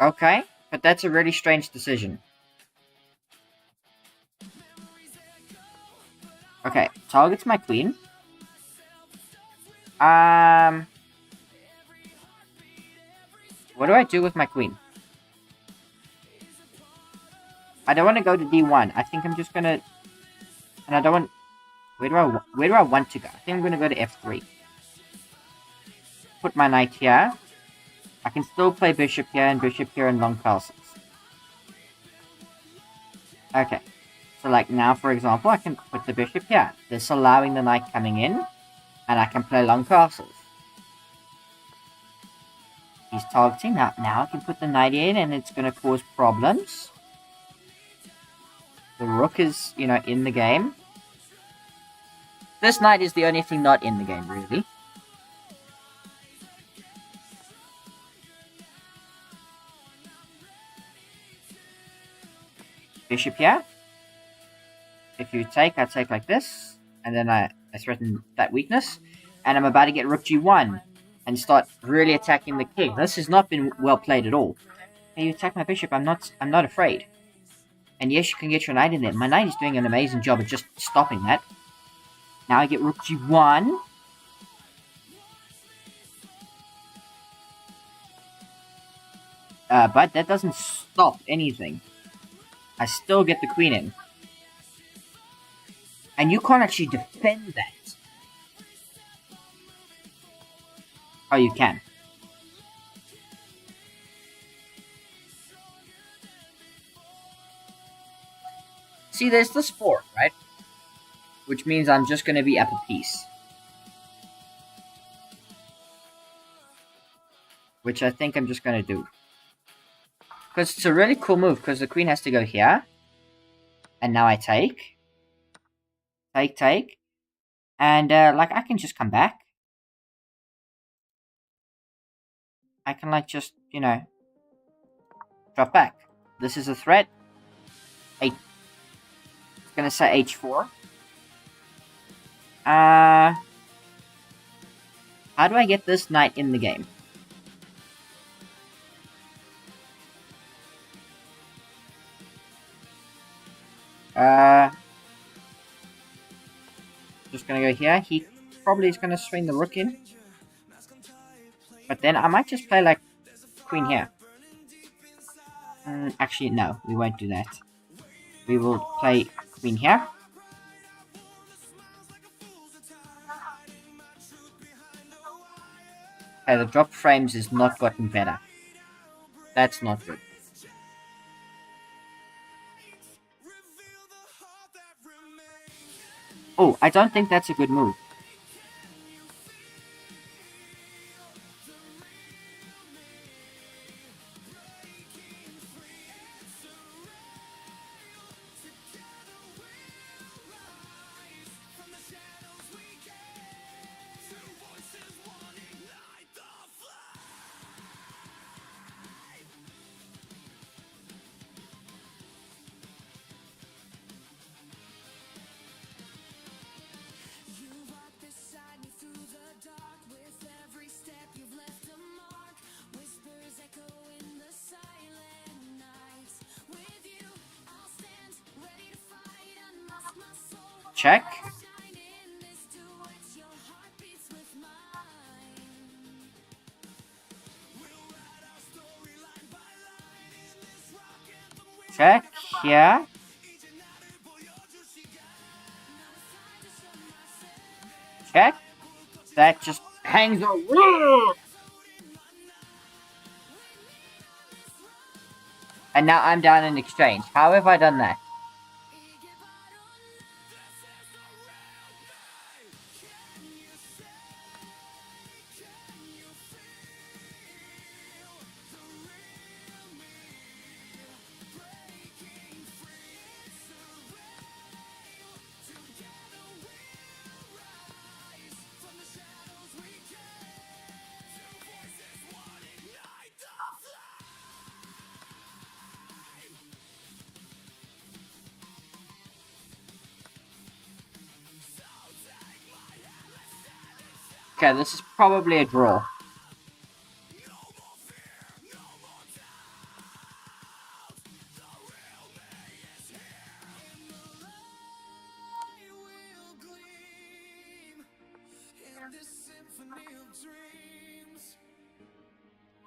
Okay, but that's a really strange decision. Okay, targets my queen. What do I do with my queen? I don't want to go to d1. I think I'm just gonna... And I don't want... Where do I want to go? I think I'm gonna go to f3. Put my knight here. I can still play bishop here and long castles. Okay. So like now, for example, I can put the bishop here. This allowing the knight coming in. And I can play long castles. He's targeting. Now I can put the knight in and it's going to cause problems. The rook is, in the game. This knight is the only thing not in the game, really. bishop here. If you take, I take like this, and then I threaten that weakness, and I'm about to get rook g1 and start really attacking the king. This has not been well played at all. Hey, you attack my bishop, I'm not afraid. And yes, you can get your knight in there. My knight is doing an amazing job of just stopping that. Now I get rook g1. But that doesn't stop anything. I still get the queen in. And you can't actually defend that. Oh, you can. See, there's this 4, right? Which means I'm just going to be up a piece. Which I think I'm just going to do. Because it's a really cool move, because the queen has to go here. And now I take. Take. And, like, I can just come back. I can, like, just, you know, drop back. This is a threat. It's gonna say h4. How do I get this knight in the game? Just gonna go here. He probably is gonna swing the rook in. But then I might just play like queen here. Actually, no, we won't do that. We will play queen here. Okay, the drop frames is not gotten better. That's not good. Oh, I don't think that's a good move. Check. Check here. Check. That just hangs over. And now I'm down in exchange. How have I done that? Okay, this is probably a draw.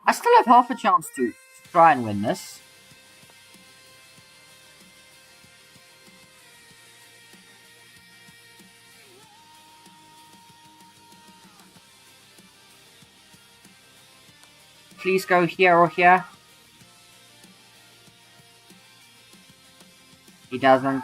I still have half a chance to try and win this. Please go here or here. He doesn't.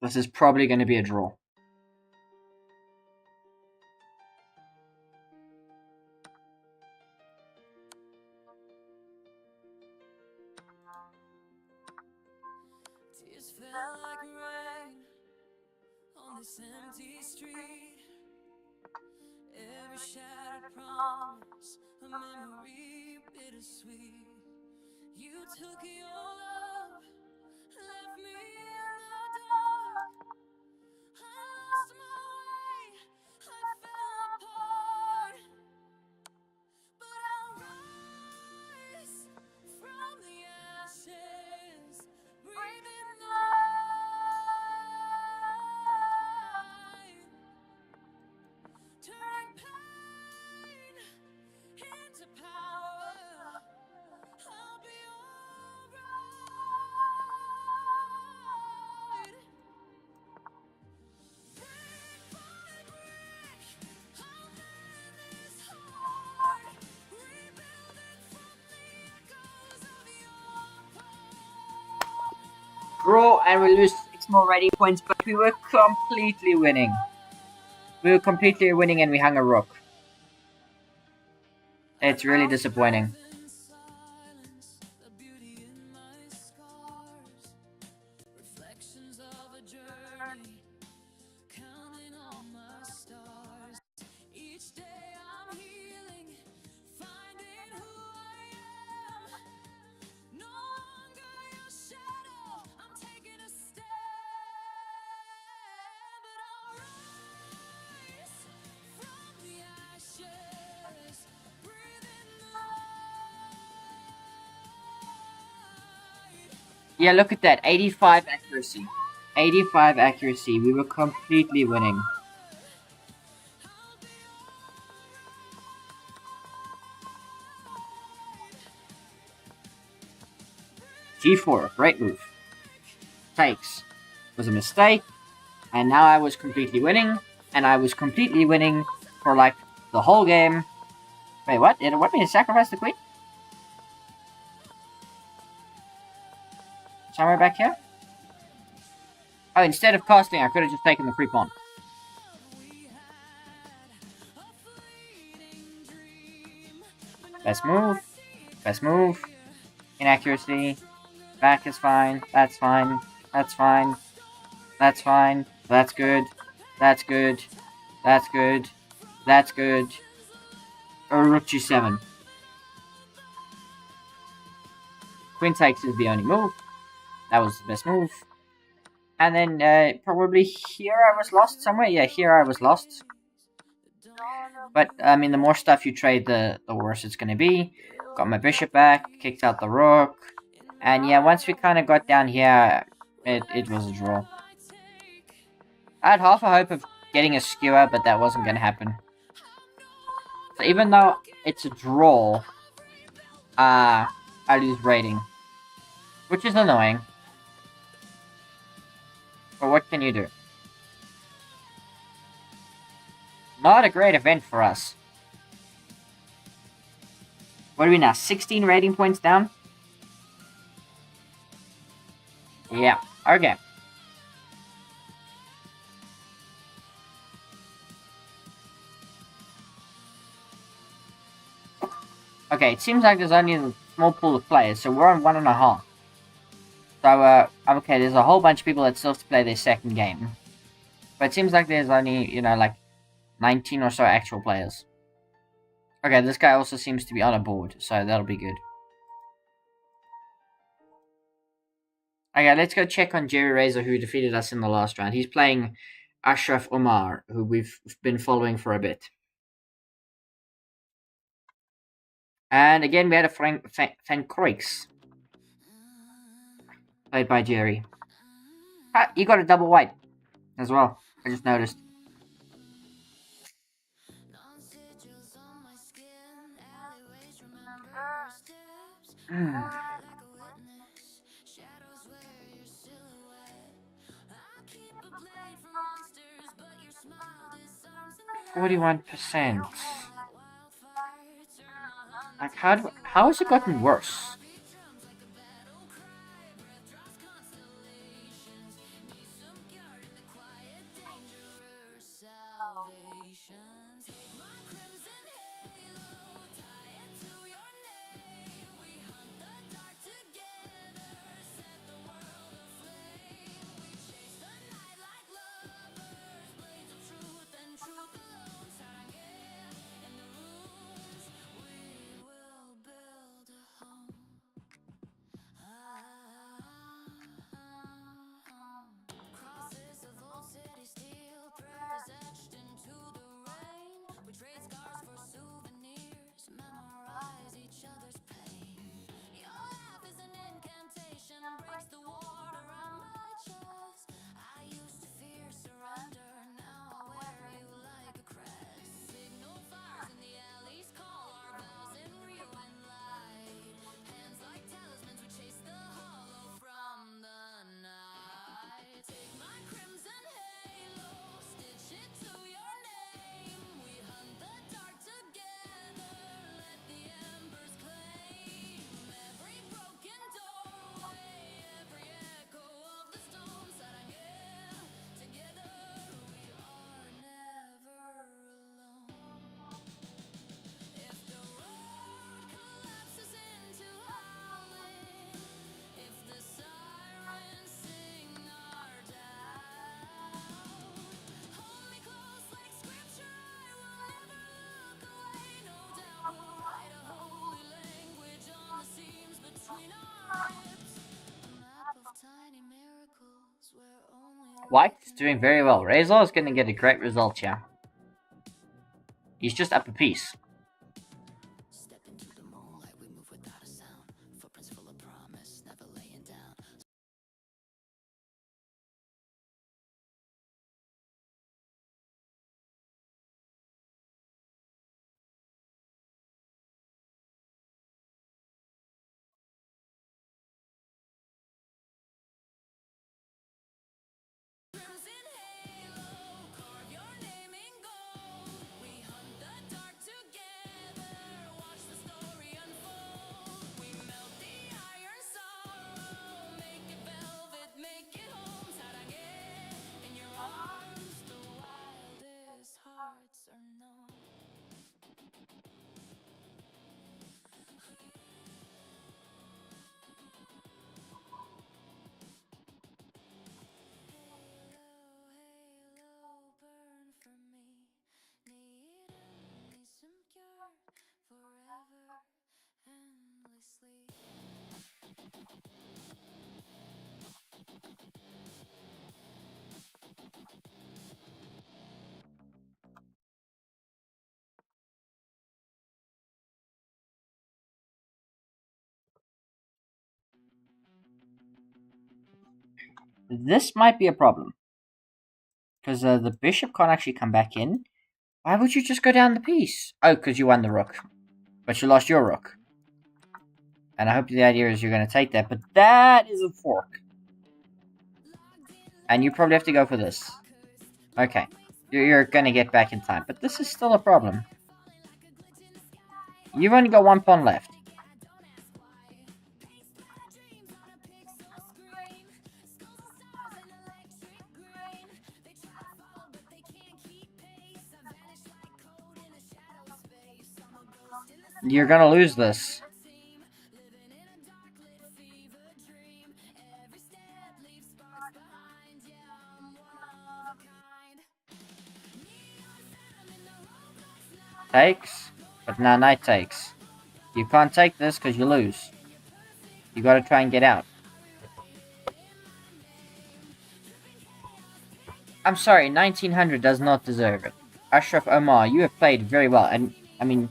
This is probably going to be a draw. Tears fell like rain on this empty street. Every shattered promise, a memory bittersweet. You took your love, left me in the dark. I lost my way, I fell apart. But I'll rise from the ashes, breathing life, turning pain into power. I'll be alright. Brick by brick, I'll mend this heart, rebuilding from the echoes of your past. Draw, and we lose 6 more rating points, but we were completely winning. We were completely winning and we hung a rook. It's really disappointing. The beauty in my scars, reflections of a journey, counting all my stars. Each day I'm healing, finding who I am. No longer your shadow, I'm taking a stand. But I'll rise from the ashes, breathing light. Yeah, look at that. 85 accuracy. 85 accuracy. We were completely winning. G4. Great move. Takes. Was a mistake. And now I was completely winning. And I was completely winning for like the whole game. Wait, what? Did it want me to sacrifice the queen? Somewhere back here? Oh, instead of casting, I could have just taken the free pawn. Best move. Best move. Inaccuracy. Back is fine. That's fine. That's fine. That's fine. That's good. That's good. That's good. That's good. Rook G7. Queen takes is the only move. That was the best move. And then probably here I was lost somewhere. Yeah, here I was lost. But I mean, the more stuff you trade, the worse it's going to be. Got my bishop back. Kicked out the rook. And yeah, once we kind of got down here, it was a draw. I had half a hope of getting a skewer, but that wasn't going to happen. So even though it's a draw, I lose rating. Which is annoying. But what can you do? Not a great event for us. What are we now? 16 rating points down? Yeah, okay. Okay, it seems like there's only a small pool of players, so we're on 1.5. So, okay, there's a whole bunch of people that still have to play their second game. But it seems like there's only, you know, like 19 or so actual players. Okay, this guy also seems to be on a board, so that'll be good. Okay, let's go check on Jerry Razor, who defeated us in the last round. He's playing Ashraf Omar, who we've been following for a bit. And again, we had a Frank Croix. Played by Jerry. Ah, you got a double white as well. I just noticed. Hmm. 41%. Like, how has it gotten worse? White's doing very well. Razor is going to get a great result here. He's just up a piece. This might be a problem. Because the bishop can't actually come back in. Why would you just go down the piece? Oh, because you won the rook. But you lost your rook. And I hope the idea is you're going to take that. But that is a fork. And you probably have to go for this. Okay. You're going to get back in time. But this is still a problem. You've only got one pawn left. You're gonna lose this. Takes, but now knight takes. You can't take this because you lose. You gotta try and get out. I'm sorry, 1900 does not deserve it. Ashraf Omar, you have played very well, and I mean,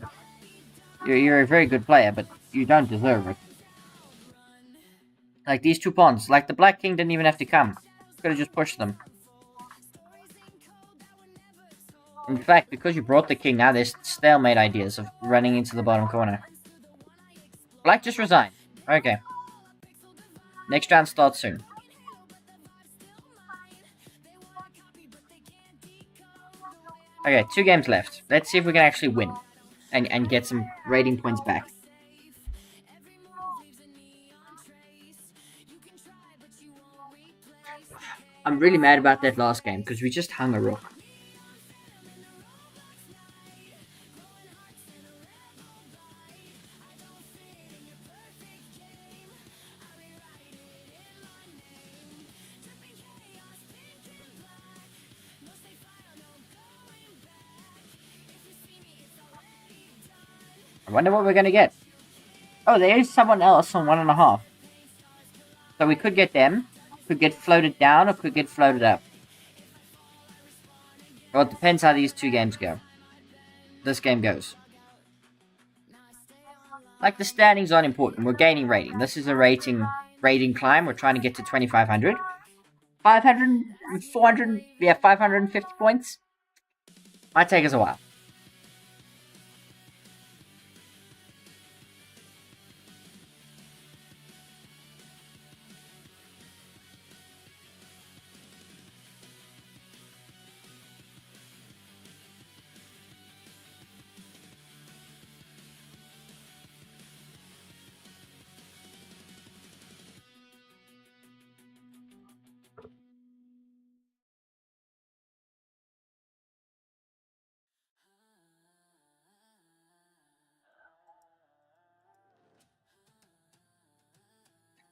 you're a very good player, but you don't deserve it. Like these two pawns, like the Black King didn't even have to come. Could have just pushed them. In fact, because you brought the king, now there's stalemate ideas of running into the bottom corner. Black just resigned. Okay. Next round starts soon. Okay, 2 games left. Let's see if we can actually win. And get some rating points back. I'm really mad about that last game, because we just hung a rook. wonder what we're gonna get. Oh, there is someone else on 1.5. So we could get them, could get floated down, or could get floated up. Well, it depends how these two games go. This game goes. Like, the standings aren't important. We're gaining rating. This is a rating climb. We're trying to get to 2,500. 500, 400, yeah, 550 points. Might take us a while.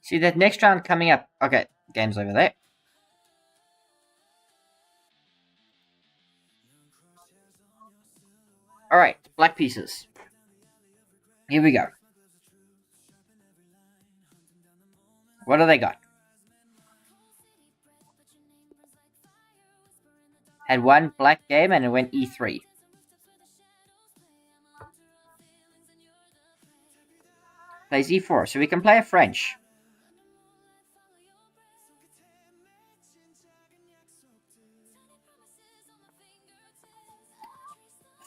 See that next round coming up. Okay, game's over there. Alright, black pieces. Here we go. What do they got? Had one black game and it went E3. Plays E4, so we can play a French.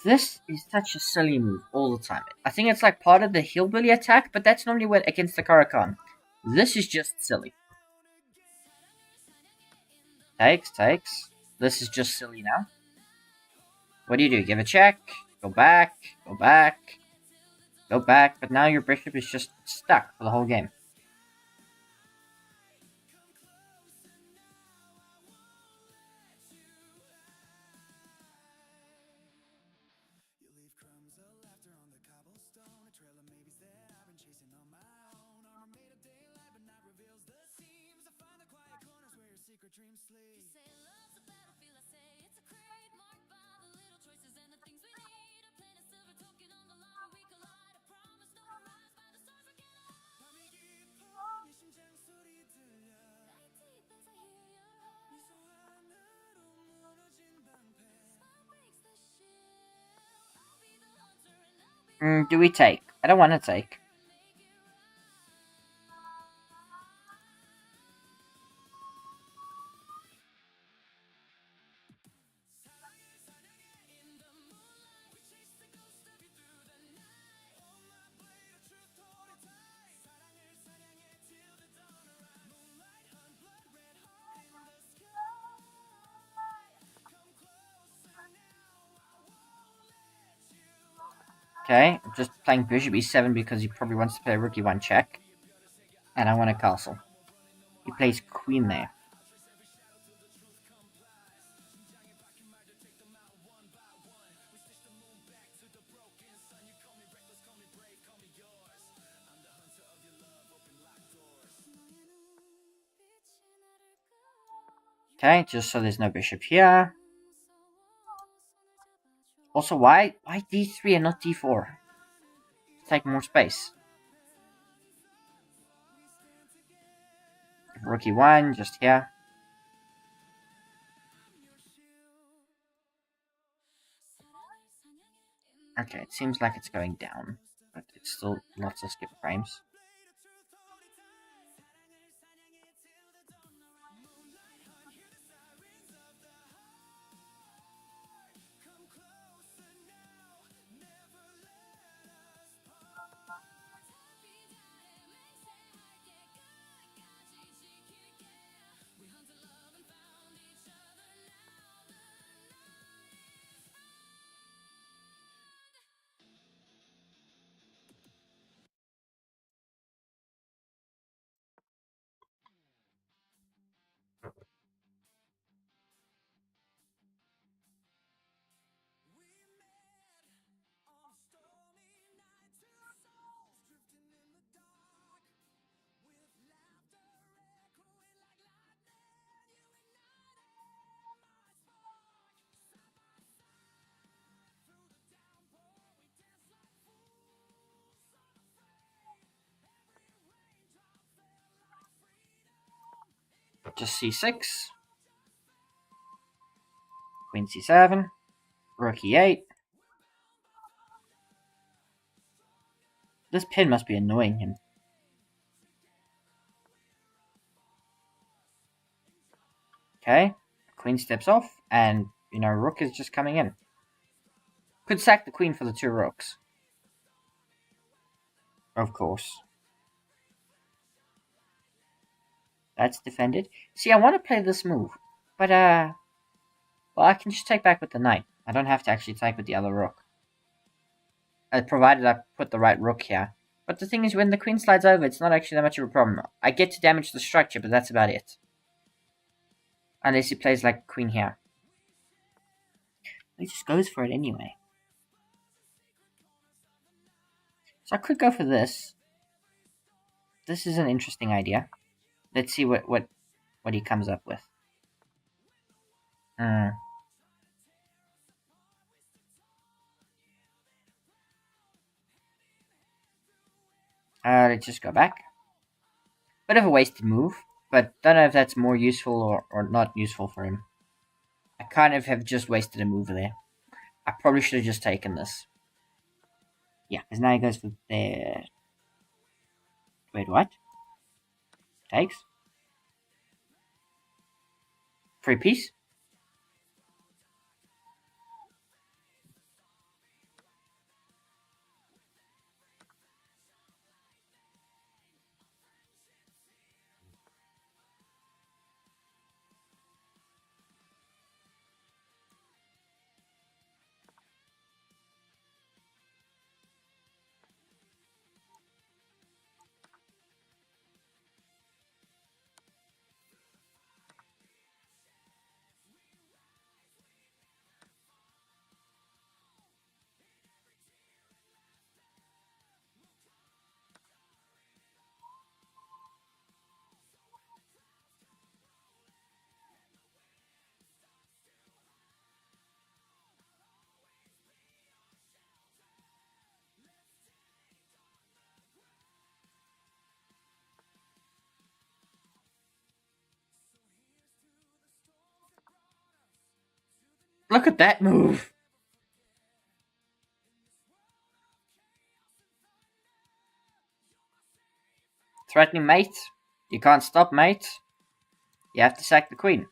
This is such a silly move all the time. I think it's like part of the hillbilly attack, but that's normally when against the Karakan. This is just silly. Takes. This is just silly now. What do? Give a check, go back, go back, go back, but now your bishop is just stuck for the whole game. Do we take? I don't want to take. Okay, I'm just playing bishop e7 because he probably wants to play rook e1 check. And I want a castle. He plays queen there. Okay, just so there's no bishop here. Also, why d3 and not d4? Take more space. Rook e1, just here. Okay, it seems like it's going down, but it's still lots of skip frames. just c6. Queen c7. Rook e8. This pin must be annoying him. Okay, queen steps off, and, rook is just coming in. Could sack the queen for the 2 rooks. Of course. That's defended. See, I want to play this move, but, well, I can just take back with the knight. I don't have to actually take with the other rook. Provided I put the right rook here. But the thing is, when the queen slides over, it's not actually that much of a problem. I get to damage the structure, but that's about it. Unless he plays like queen here. He just goes for it anyway. So I could go for this. This is an interesting idea. Let's see what he comes up with. Let's just go back. Bit of a wasted move, but don't know if that's more useful or not useful for him. I kind of have just wasted a move there. I probably should have just taken this. Yeah, because now he goes for there. Wait, what? Takes. Free piece. Look at that move. Threatening mate. You can't stop, mate. You have to sack the queen.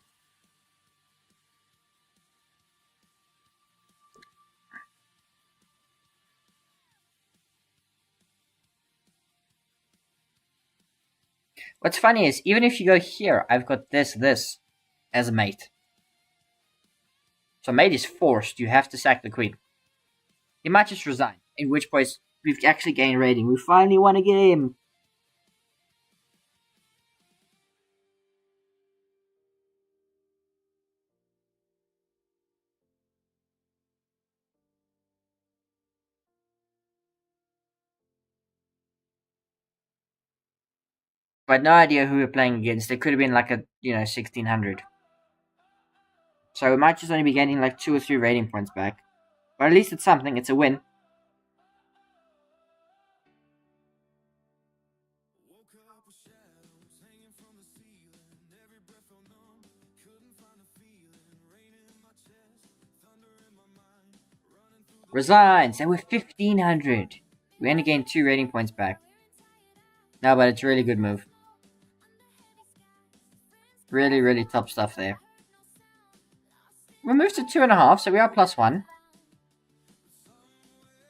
What's funny is, even if you go here, I've got this as a mate. So mate is forced. You have to sack the queen. You might just resign. In which case, we've actually gained rating. We finally won a game. But no idea who we're playing against. It could have been like a, 1600. So we might just only be getting like 2 or 3 rating points back. But at least it's something. It's a win. Resigns, and we're 1500. We only gained 2 rating points back. No, but it's a really good move. Really, really top stuff there. We moved to 2.5, so we are +1.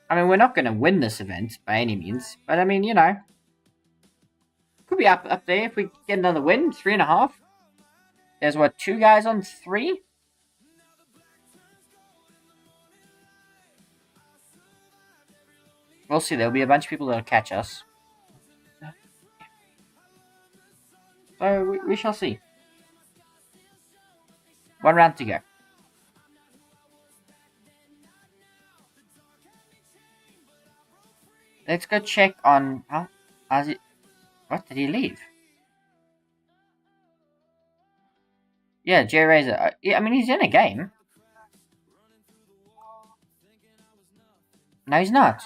I mean, we're not going to win this event by any means, but I mean, could be up there if we get another win. 3.5. There's what, 2 guys on 3? We'll see. There'll be a bunch of people that'll catch us. So we shall see. 1 round to go. Let's go check on... How's it... What? Did he leave? Yeah, Jay Razor. Yeah, I mean, he's in a game. No, he's not.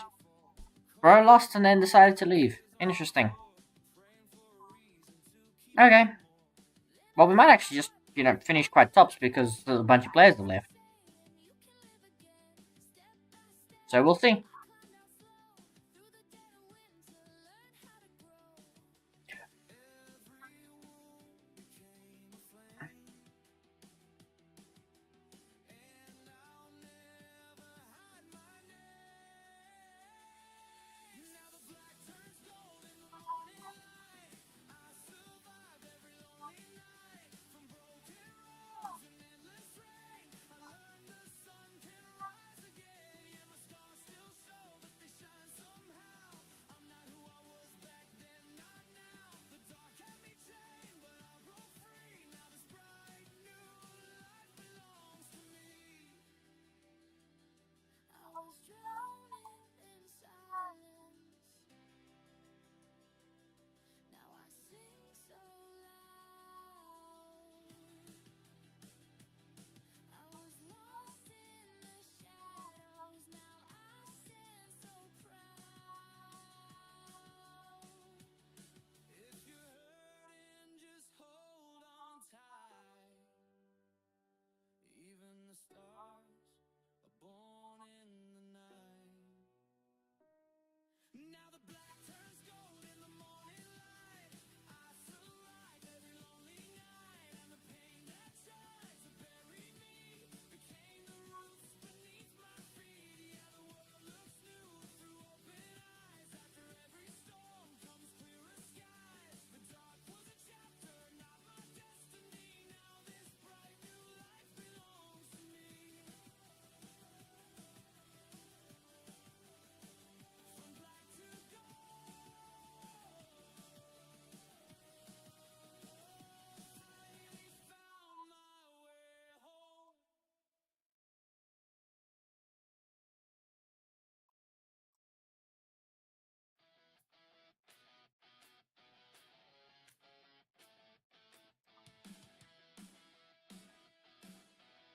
Bro lost and then decided to leave. Interesting. Okay. Well, we might actually just, finish quite tops because there's a bunch of players are left. So we'll see.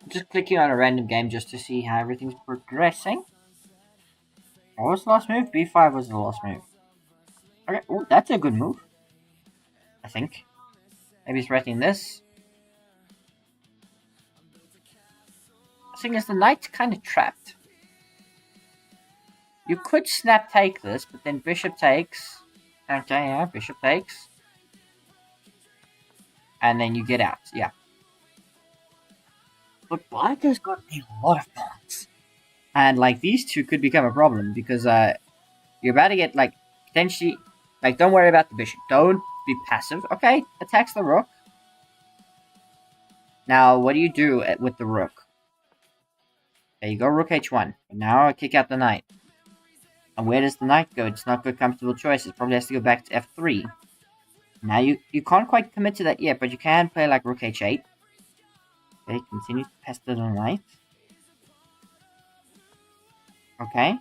Just clicking on a random game just to see how everything's progressing. What was the last move? B5 was the last move. Okay, oh, that's a good move. I think. Maybe he's threatening this. The thing is, the knight's kind of trapped. You could snap take this, but then bishop takes. Okay, yeah, bishop takes. And then you get out, yeah. But black has got a lot of pawns. And, like, these two could become a problem because, you're about to get, like, potentially... Like, don't worry about the bishop. Don't be passive. Okay, attacks the rook. Now, what do you do with the rook? There you go, rook h1. Now I kick out the knight. And where does the knight go? It's not good comfortable choice. It probably has to go back to f3. Now, you can't quite commit to that yet, but you can play, like, rook h8. Okay, continue to pester the knight. Okay.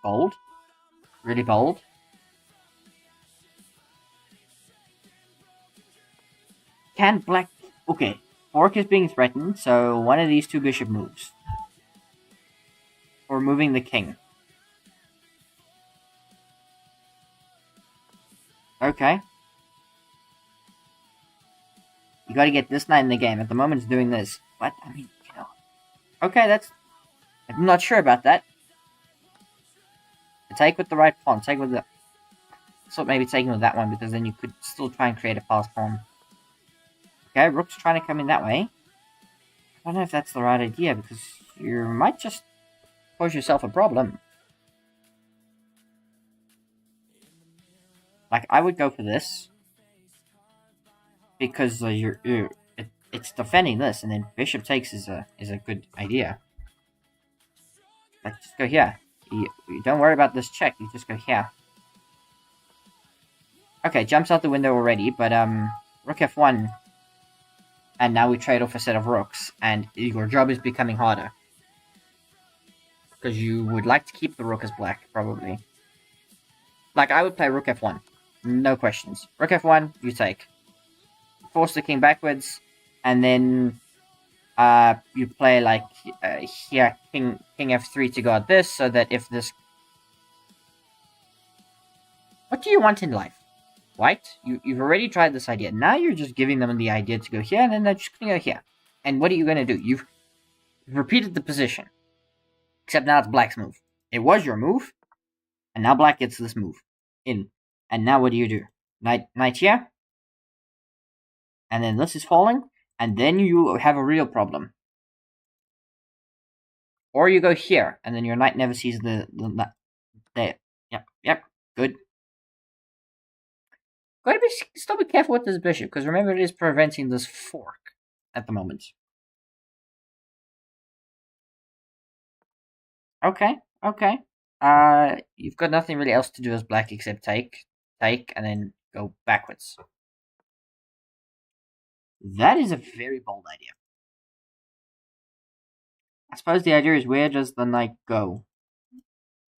Bold. Really bold. Can black... Okay. Fork is being threatened, so one of these two bishop moves. Or moving the king. Okay. You gotta get this knight in the game. At the moment it's doing this. But, I mean, Okay, that's... I'm not sure about that. Take with the right pawn. Take with the... So maybe taking with that one, because then you could still try and create a fast pawn. Okay, rook's trying to come in that way. I don't know if that's the right idea, because you might just pose yourself a problem. Like, I would go for this. Because it's defending this, and then bishop takes is a good idea. Like, just go here. You don't worry about this check, you just go here. Okay, jumps out the window already, but rook f1. And now we trade off a set of rooks, and your job is becoming harder. Because you would like to keep the rook as black, probably. Like, I would play rook f1. No questions. Rook f1, you take. Force the king backwards, and then you play, like, here, king f3 to guard this, so that if this... What do you want in life? White, you've already tried this idea. Now you're just giving them the idea to go here, and then they're just going to go here. And what are you going to do? You've repeated the position. Except now it's Black's move. It was your move, and now Black gets this move in. And now what do? Knight here. And then this is falling, and then you have a real problem. Or you go here, and then your knight never sees the there. Yep, good. Gotta still be careful with this bishop, because remember it is preventing this fork at the moment. Okay. You've got nothing really else to do as Black except take, and then go backwards. That is a very bold idea. I suppose the idea is, where does the knight go?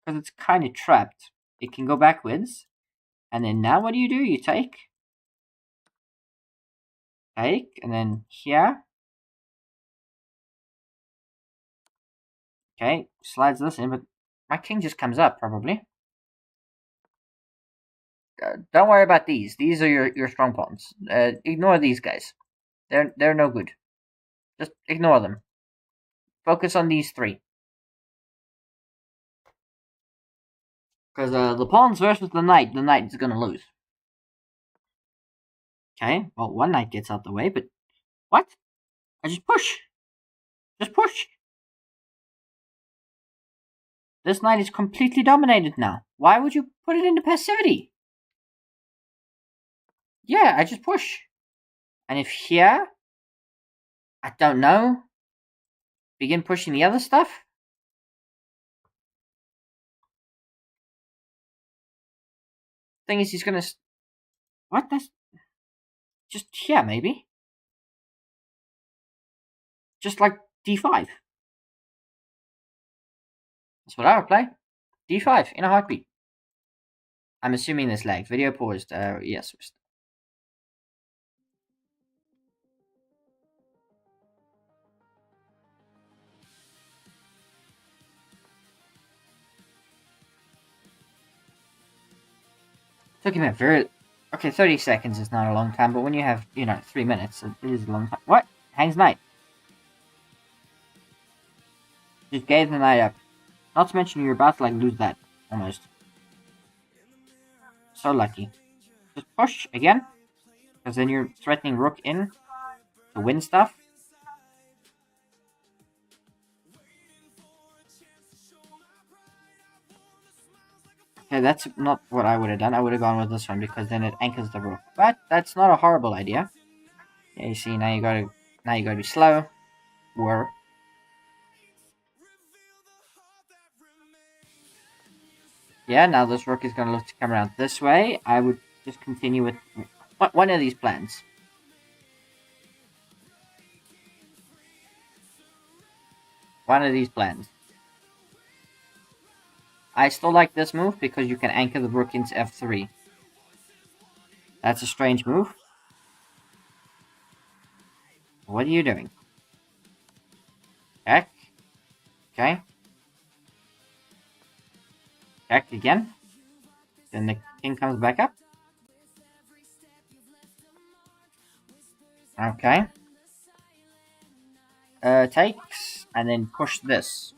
Because it's kind of trapped. It can go backwards. And then now what do? You take. Take, and then here. Okay, slides this in, but my king just comes up, probably. Don't worry about these. These are your strong pawns. Ignore these guys. They're no good. Just ignore them. Focus on these three. Because the pawns versus the knight is going to lose. Okay, well, one knight gets out the way, but... What? I just push. Just push. This knight is completely dominated now. Why would you put it into passivity? Yeah, I just push. And if here... I don't know. Begin pushing the other stuff? Thing is, he's gonna... What? That's... Just here, maybe? Just like d5. That's what I would play. d5 in a heartbeat. I'm assuming this lag. Video paused. Yes. Took him a very... Okay, 30 seconds is not a long time, but when you have, 3 minutes, it is a long time. What? Hangs knight. Just gave the knight up. Not to mention you're about to, lose that. Almost. So lucky. Just push again. Because then you're threatening rook in to win stuff. Okay, that's not what I would have done. I would have gone with this one because then it anchors the rook. But that's not a horrible idea. Yeah, you see, now you gotta be slow. Or yeah, now this rook is gonna look to come around this way. I would just continue with one of these plans. One of these plans. I still like this move because you can anchor the rook into f3. That's a strange move. What are you doing? Check. Okay. Check again. Then the king comes back up. Okay. Takes, and then push this.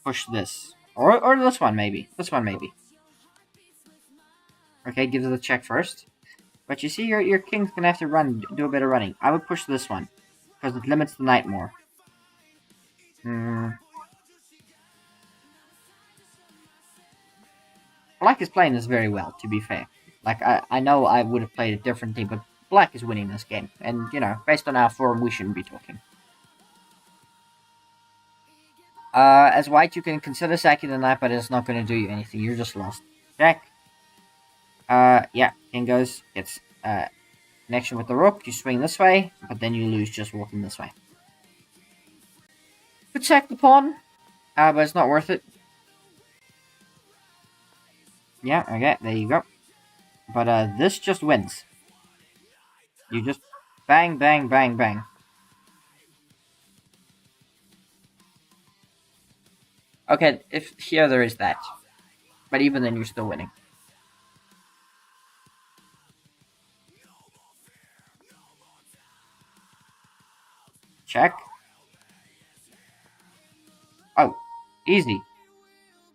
Push this. Or this one, maybe. This one, maybe. Okay, gives it a check first. But you see, your king's gonna have to do a bit of running. I would push this one. Because it limits the knight more. Black is playing this very well, to be fair. I know I would have played it differently, but Black is winning this game. And, based on our form, we shouldn't be talking. As white, you can consider sacking the knight, but it's not going to do you anything. You're just lost. Check. Yeah, king goes, gets, connection with the rook. You swing this way, but then you lose just walking this way. Could sack the pawn, but it's not worth it. Yeah, okay, there you go. But, this just wins. You just bang, bang, bang, bang. Okay, if here there is that. But even then, you're still winning. Check. Oh, easy.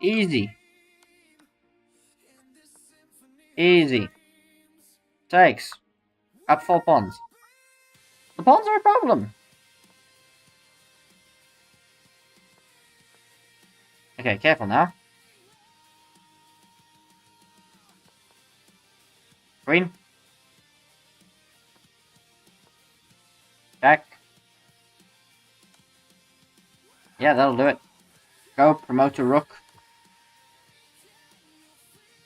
Easy. Easy. Takes. Up 4 pawns. The pawns are a problem. Okay, careful now. Green. Back. Yeah, that'll do it. Go, promote to rook.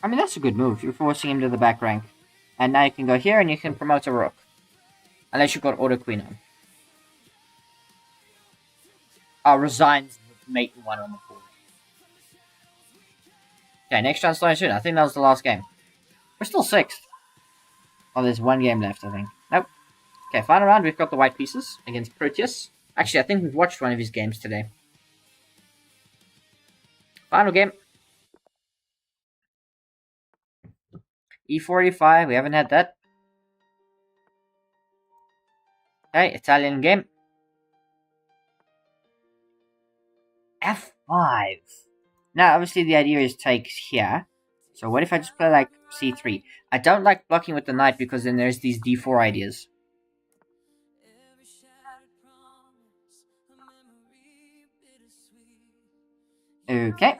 I mean, that's a good move. You're forcing him to the back rank. And now you can go here and you can promote a rook. Unless you've got auto queen on. Resigns mate 1 on the board. Okay, next round starting soon. I think that was the last game. We're still 6th. Oh, there's 1 game left, I think. Nope. Okay, final round. We've got the white pieces against Proteus. Actually, I think we've watched one of his games today. Final game. E45. We haven't had that. Okay, Italian game. F5. Now, obviously, the idea is takes here. So what if I just play like C3? I don't like blocking with the knight because then there's these D4 ideas. Okay.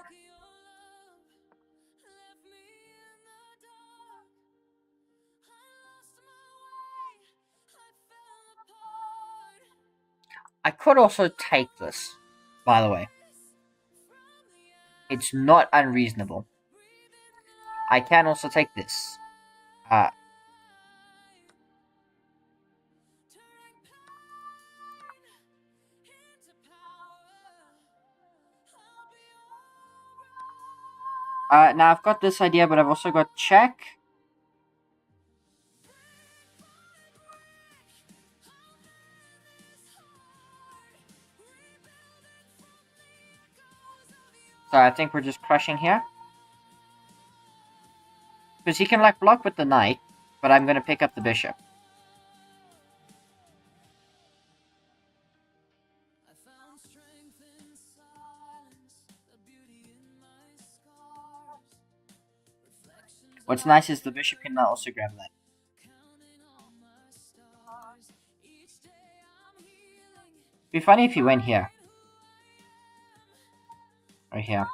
I could also take this, by the way. It's not unreasonable. I can also take this. Now I've got this idea, but I've also got check. So I think we're just crushing here. Because he can like block with the knight, but I'm going to pick up the bishop. What's nice is the bishop can now also grab that. It'd be funny if he went here. Right here.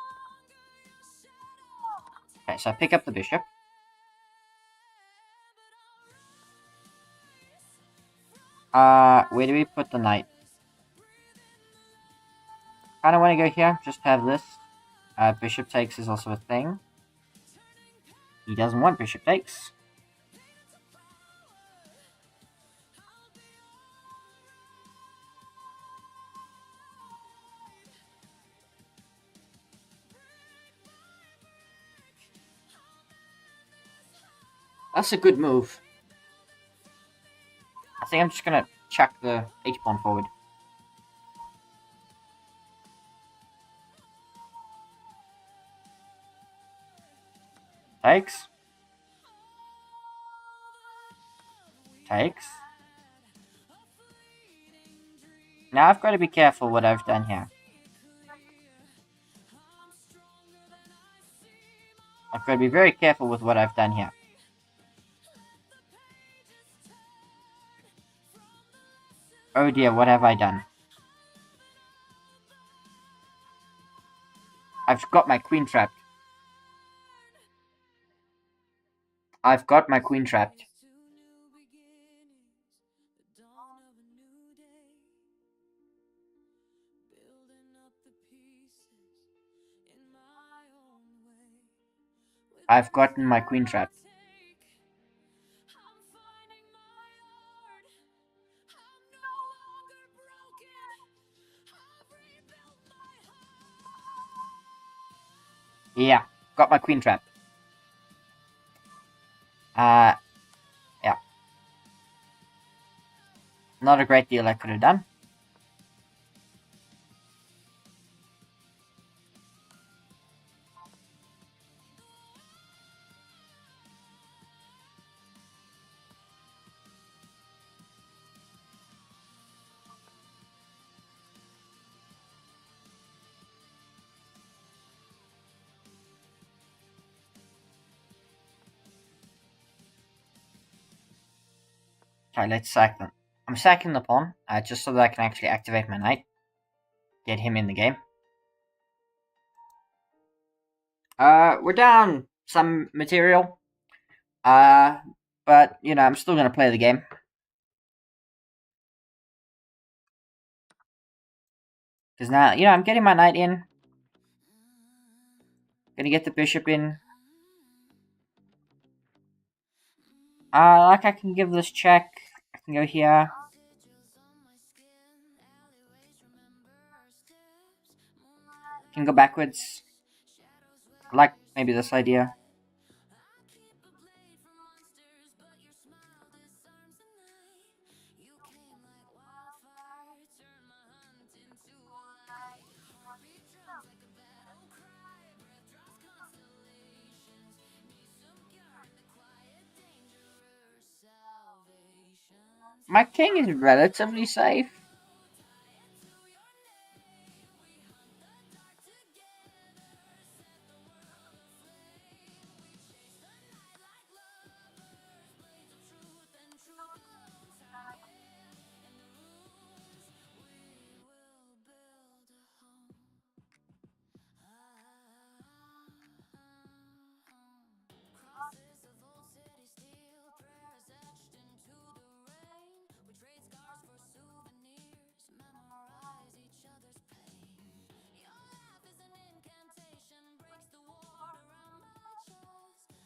Okay, so I pick up the bishop. Where do we put the knight? Kinda want to go here, just have this. Bishop takes is also a thing. He doesn't want bishop takes. That's a good move. I think I'm just gonna chuck the H-pawn forward. Takes. Takes. Now I've got to be careful what I've done here. I've got to be very careful with what I've done here. Oh dear, what have I done? I've got my queen trapped. I've got my queen trapped. I've gotten my queen trapped. Yeah, got my queen trapped. Yeah. Not a great deal I could have done. Okay, let's sack them. I'm sacking the pawn, just so that I can actually activate my knight. Get him in the game. We're down some material. But, you know, I'm still gonna play the game. Because now, you know, I'm getting my knight in. Gonna get the bishop in. Like I can give this check. I can go here. Can go backwards. I like maybe this idea. My king is relatively safe.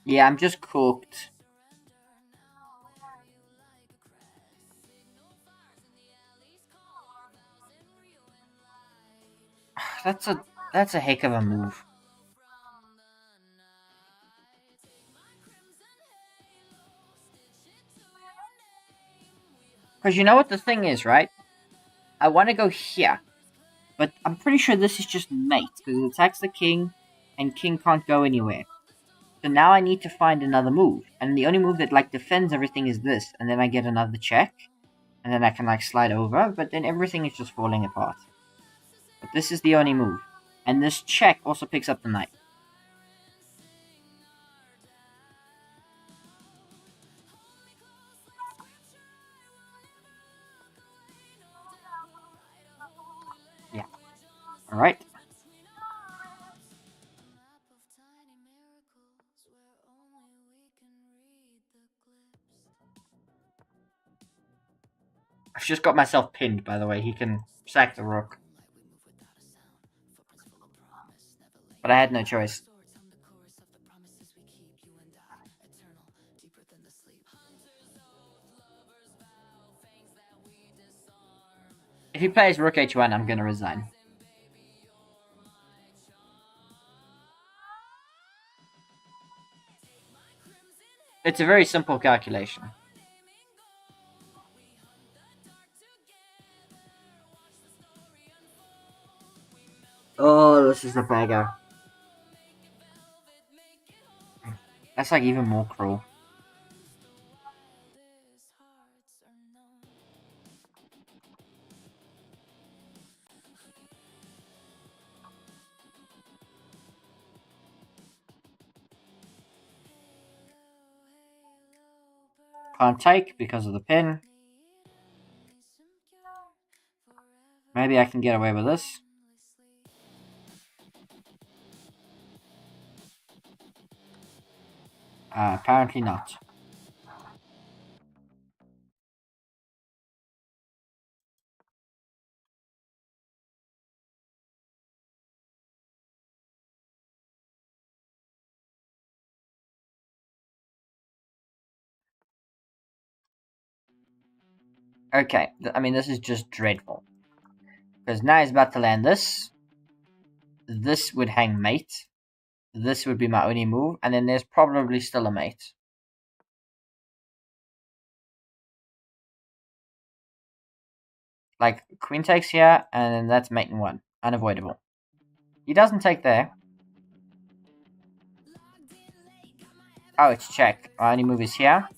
Yeah, I'm just cooked. That's a heck of a move. Because you know what the thing is, right? I want to go here. But I'm pretty sure this is just mate. Because it attacks the king. And king can't go anywhere. So now I need to find another move. And the only move that, like, defends everything is this. And then I get another check. And then I can, like, slide over. But then everything is just falling apart. But this is the only move. And this check also picks up the knight. Yeah. Alright. I've just got myself pinned, by the way. He can sack the rook. But I had no choice. If he plays rook h1, I'm gonna resign. It's a very simple calculation. Oh, this is a bagger. That's like even more cruel. Can't take because of the pin. Maybe I can get away with this. Apparently not. Okay, I mean, this is just dreadful. Because now he's about to land this. This would hang mate. This would be my only move. And then there's probably still a mate. Like, queen takes here, and then that's mate in 1. Unavoidable. He doesn't take there. Oh, it's check. My only move is here.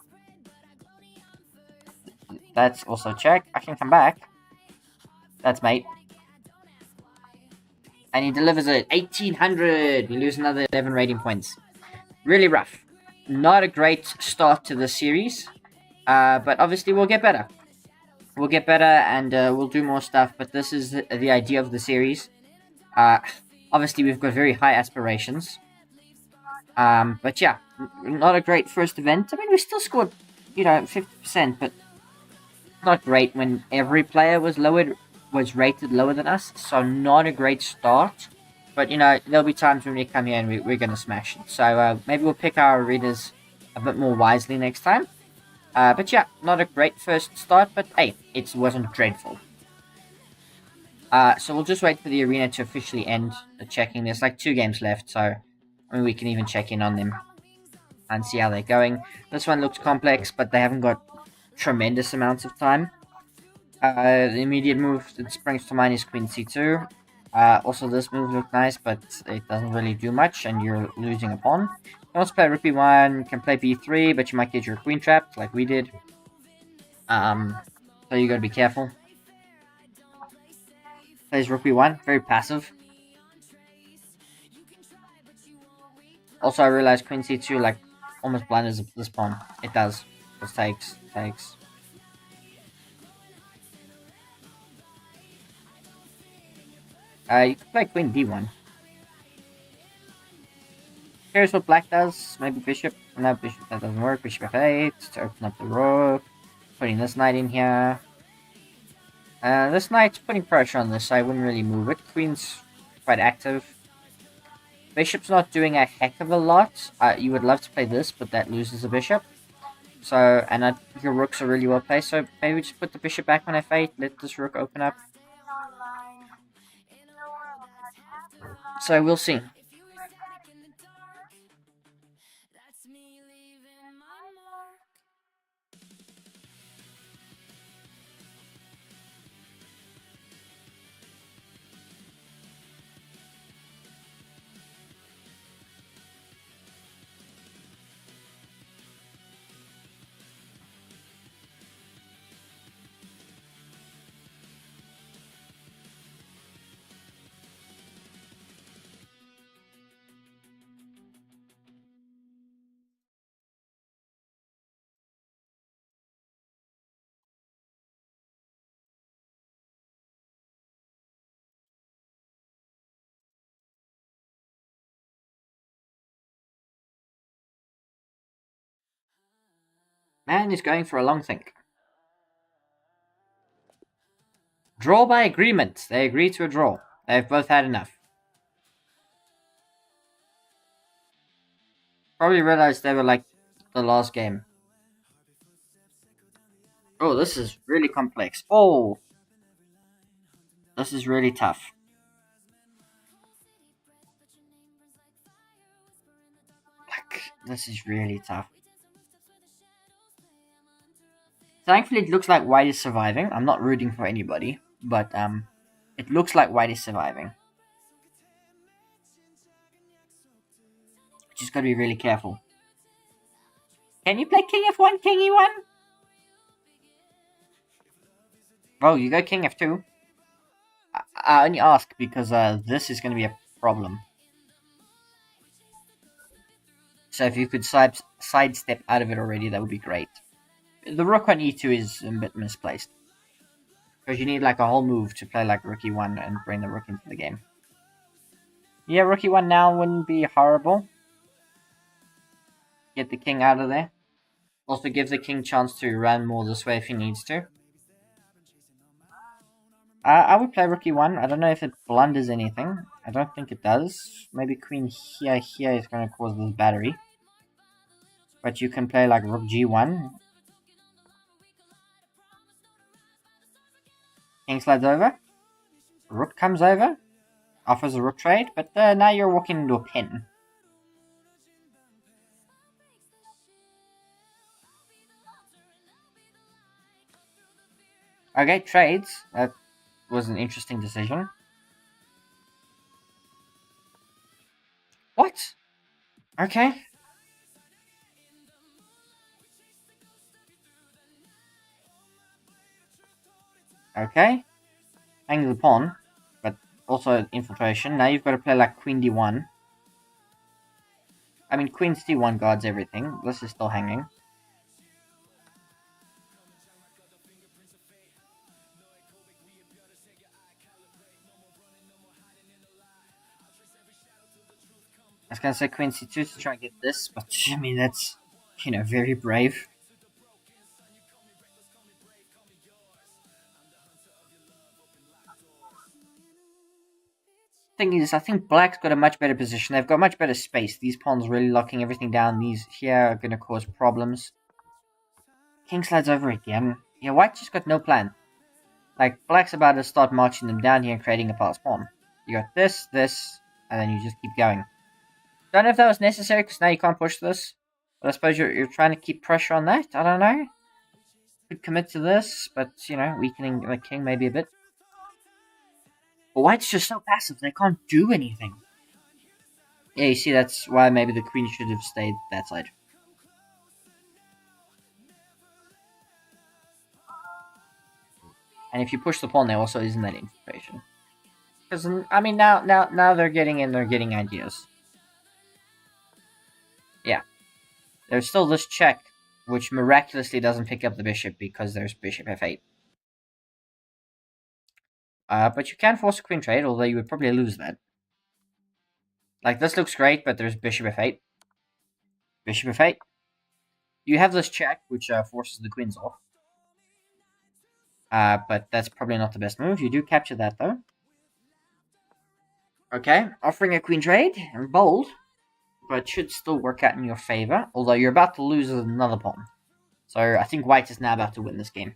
That's also check. I can come back. That's mate. And he delivers it. 1800! We lose another 11 rating points. Really rough. Not a great start to the series. But obviously we'll get better. We'll get better and we'll do more stuff. But this is the idea of the series. Obviously we've got very high aspirations. But yeah, not a great first event. I mean, we still scored, 50%, but not great when every player was rated lower than us. So not a great start. But there'll be times when we come here and we're gonna smash it. So maybe we'll pick our arenas a bit more wisely next time. But yeah, not a great first start, but hey, it wasn't dreadful. So we'll just wait for the arena to officially end checking. There's like 2 games left, so I mean we can even check in on them and see how they're going. This one looks complex, but they haven't got tremendous amounts of time. The immediate move that springs to mind is Queen C2. Also, this move looks nice, but it doesn't really do much, and you're losing a pawn. You can also play Rook B1, can play B3, but you might get your queen trapped, like we did. So you gotta be careful. Plays Rook B1, very passive. Also, I realized Queen C2, like, almost blunders this pawn. It does. Just takes. You can play Queen D1. Here's what black does. Maybe bishop. No, bishop, that doesn't work. Bishop F8 to open up the rook. Putting this knight in here. This knight's putting pressure on this, so I wouldn't really move it. Queen's quite active. Bishop's not doing a heck of a lot. You would love to play this, but that loses a bishop. So, and your rooks are really well placed, so maybe just put the bishop back on F8, let this rook open up. So, we'll see. Man is going for a long think. Draw by agreement. They agree to a draw. They've both had enough. Probably realized they were like the last game. Oh, this is really complex. Oh! This is really tough. Like, this is really tough. Thankfully, it looks like white is surviving. I'm not rooting for anybody, but it looks like white is surviving. Just gotta be really careful. Can you play King F1, King E1? Oh, you go King F2. I only ask because this is gonna be a problem. So if you could sidestep out of it already, that would be great. The rook on e2 is a bit misplaced. Because you need like a whole move to play like rook e1 and bring the rook into the game. Yeah, rook e1 now wouldn't be horrible. Get the king out of there. Also give the king chance to run more this way if he needs to. I would play rook e1. I don't know if it blunders anything. I don't think it does. Maybe queen here is going to cause this battery. But you can play like rook g1. King slides over. Rook comes over. Offers a rook trade. But now you're walking into a pin. Okay, trades. That was an interesting decision. What? Okay. Okay. Hang the pawn, but also infiltration. Now you've got to play like queen d1. I mean, queen c1 guards everything. This is still hanging. I was gonna say queen c2 to try and get this, but I mean that's very brave. Thing is, I think black's got a much better position. They've got much better space. These pawns really locking everything down. These here are gonna cause problems. King slides over again. Yeah, white just got no plan. Like, black's about to start marching them down here and creating a pass pawn. You got this, and then you just keep going. Don't know if that was necessary, because now you can't push this. But I suppose you're trying to keep pressure on that? I don't know. Could commit to this, but, weakening the king maybe a bit. But white's just so passive, they can't do anything. Yeah, you see, that's why maybe the queen should have stayed that side. And if you push the pawn, there also isn't that information. Because, I mean, now they're getting ideas. Yeah. There's still this check, which miraculously doesn't pick up the bishop because there's bishop f8. But you can force a queen trade, although you would probably lose that. Like, this looks great, but there's bishop f8. Bishop f8. You have this check, which forces the queens off. But that's probably not the best move. You do capture that, though. Okay, offering a queen trade, and bold, but should still work out in your favor, although you're about to lose another pawn. So I think white is now about to win this game.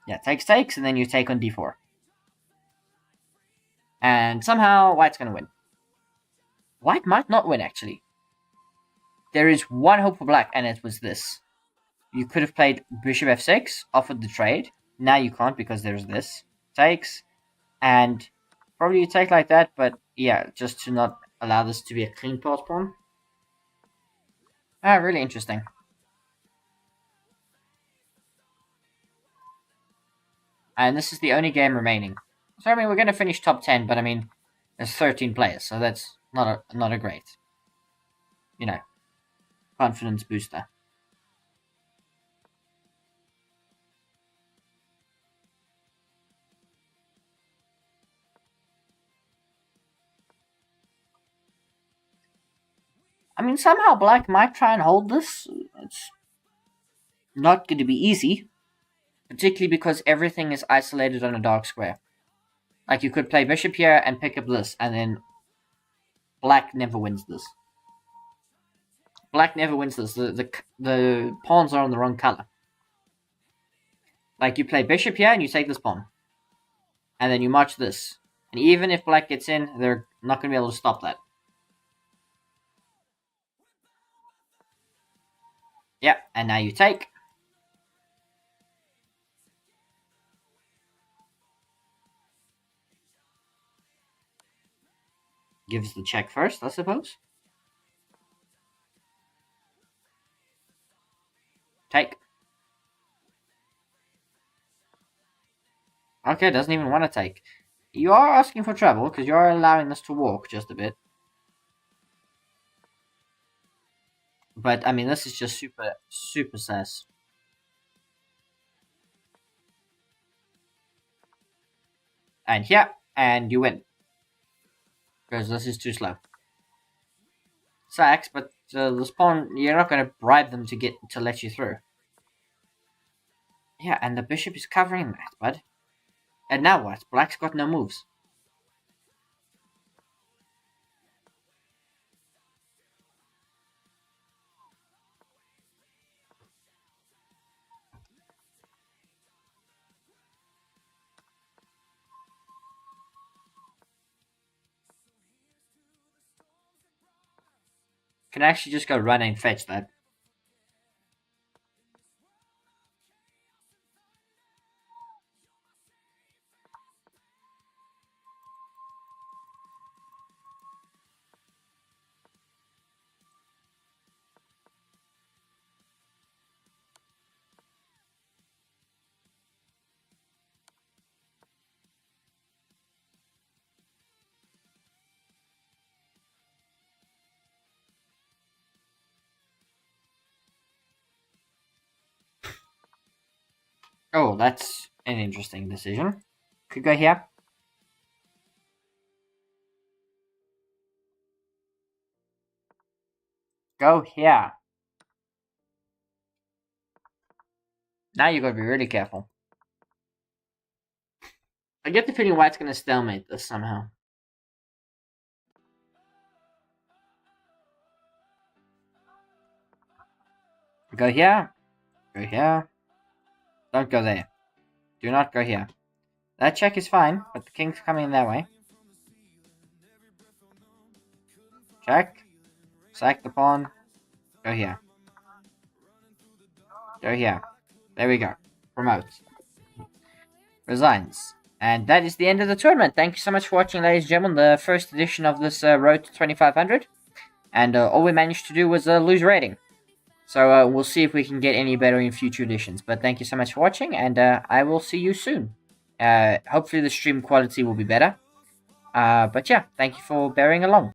Yeah, takes, and then you take on d4. And somehow white's going to win. White might not win, actually. There is one hope for black, and it was this. You could have played bishop f6, offered the trade. Now you can't because there's this. Takes, and probably you take like that, but yeah, just to not allow this to be a clean pass pawn. Really interesting. And this is the only game remaining. So I mean, we're going to finish top 10, but I mean, there's 13 players, so that's not a great, confidence booster. I mean, somehow black might try and hold this. It's not going to be easy, particularly because everything is isolated on a dark square. Like, you could play bishop here and pick up this, and then black never wins this. Black never wins this. The pawns are on the wrong color. Like, you play bishop here and you take this pawn. And then you march this. And even if black gets in, they're not going to be able to stop that. Yeah, and now you take. Gives the check first, I suppose. Take. Okay, doesn't even want to take. You are asking for trouble, because you are allowing this to walk just a bit. But, I mean, this is just super, super sass. And here, and you win. Because this is too slow. Sacks, but this pawn, you're not going to bribe them to let you through. Yeah, and the bishop is covering that, bud. And now what? Black's got no moves. Can actually just go run and fetch that. Oh, that's an interesting decision. Could go here. Go here. Now you gotta be really careful. I get the feeling White's gonna stalemate this somehow. Go here. Go here. Don't go there. Do not go here. That check is fine, but the king's coming that way. Check. Sack the pawn. Go here. Go here. There we go. Promote. Resigns. And that is the end of the tournament. Thank you so much for watching, ladies and gentlemen. The first edition of this Road to 2500. And all we managed to do was lose rating. So we'll see if we can get any better in future editions. But thank you so much for watching, and I will see you soon. Hopefully the stream quality will be better. But yeah, thank you for bearing along.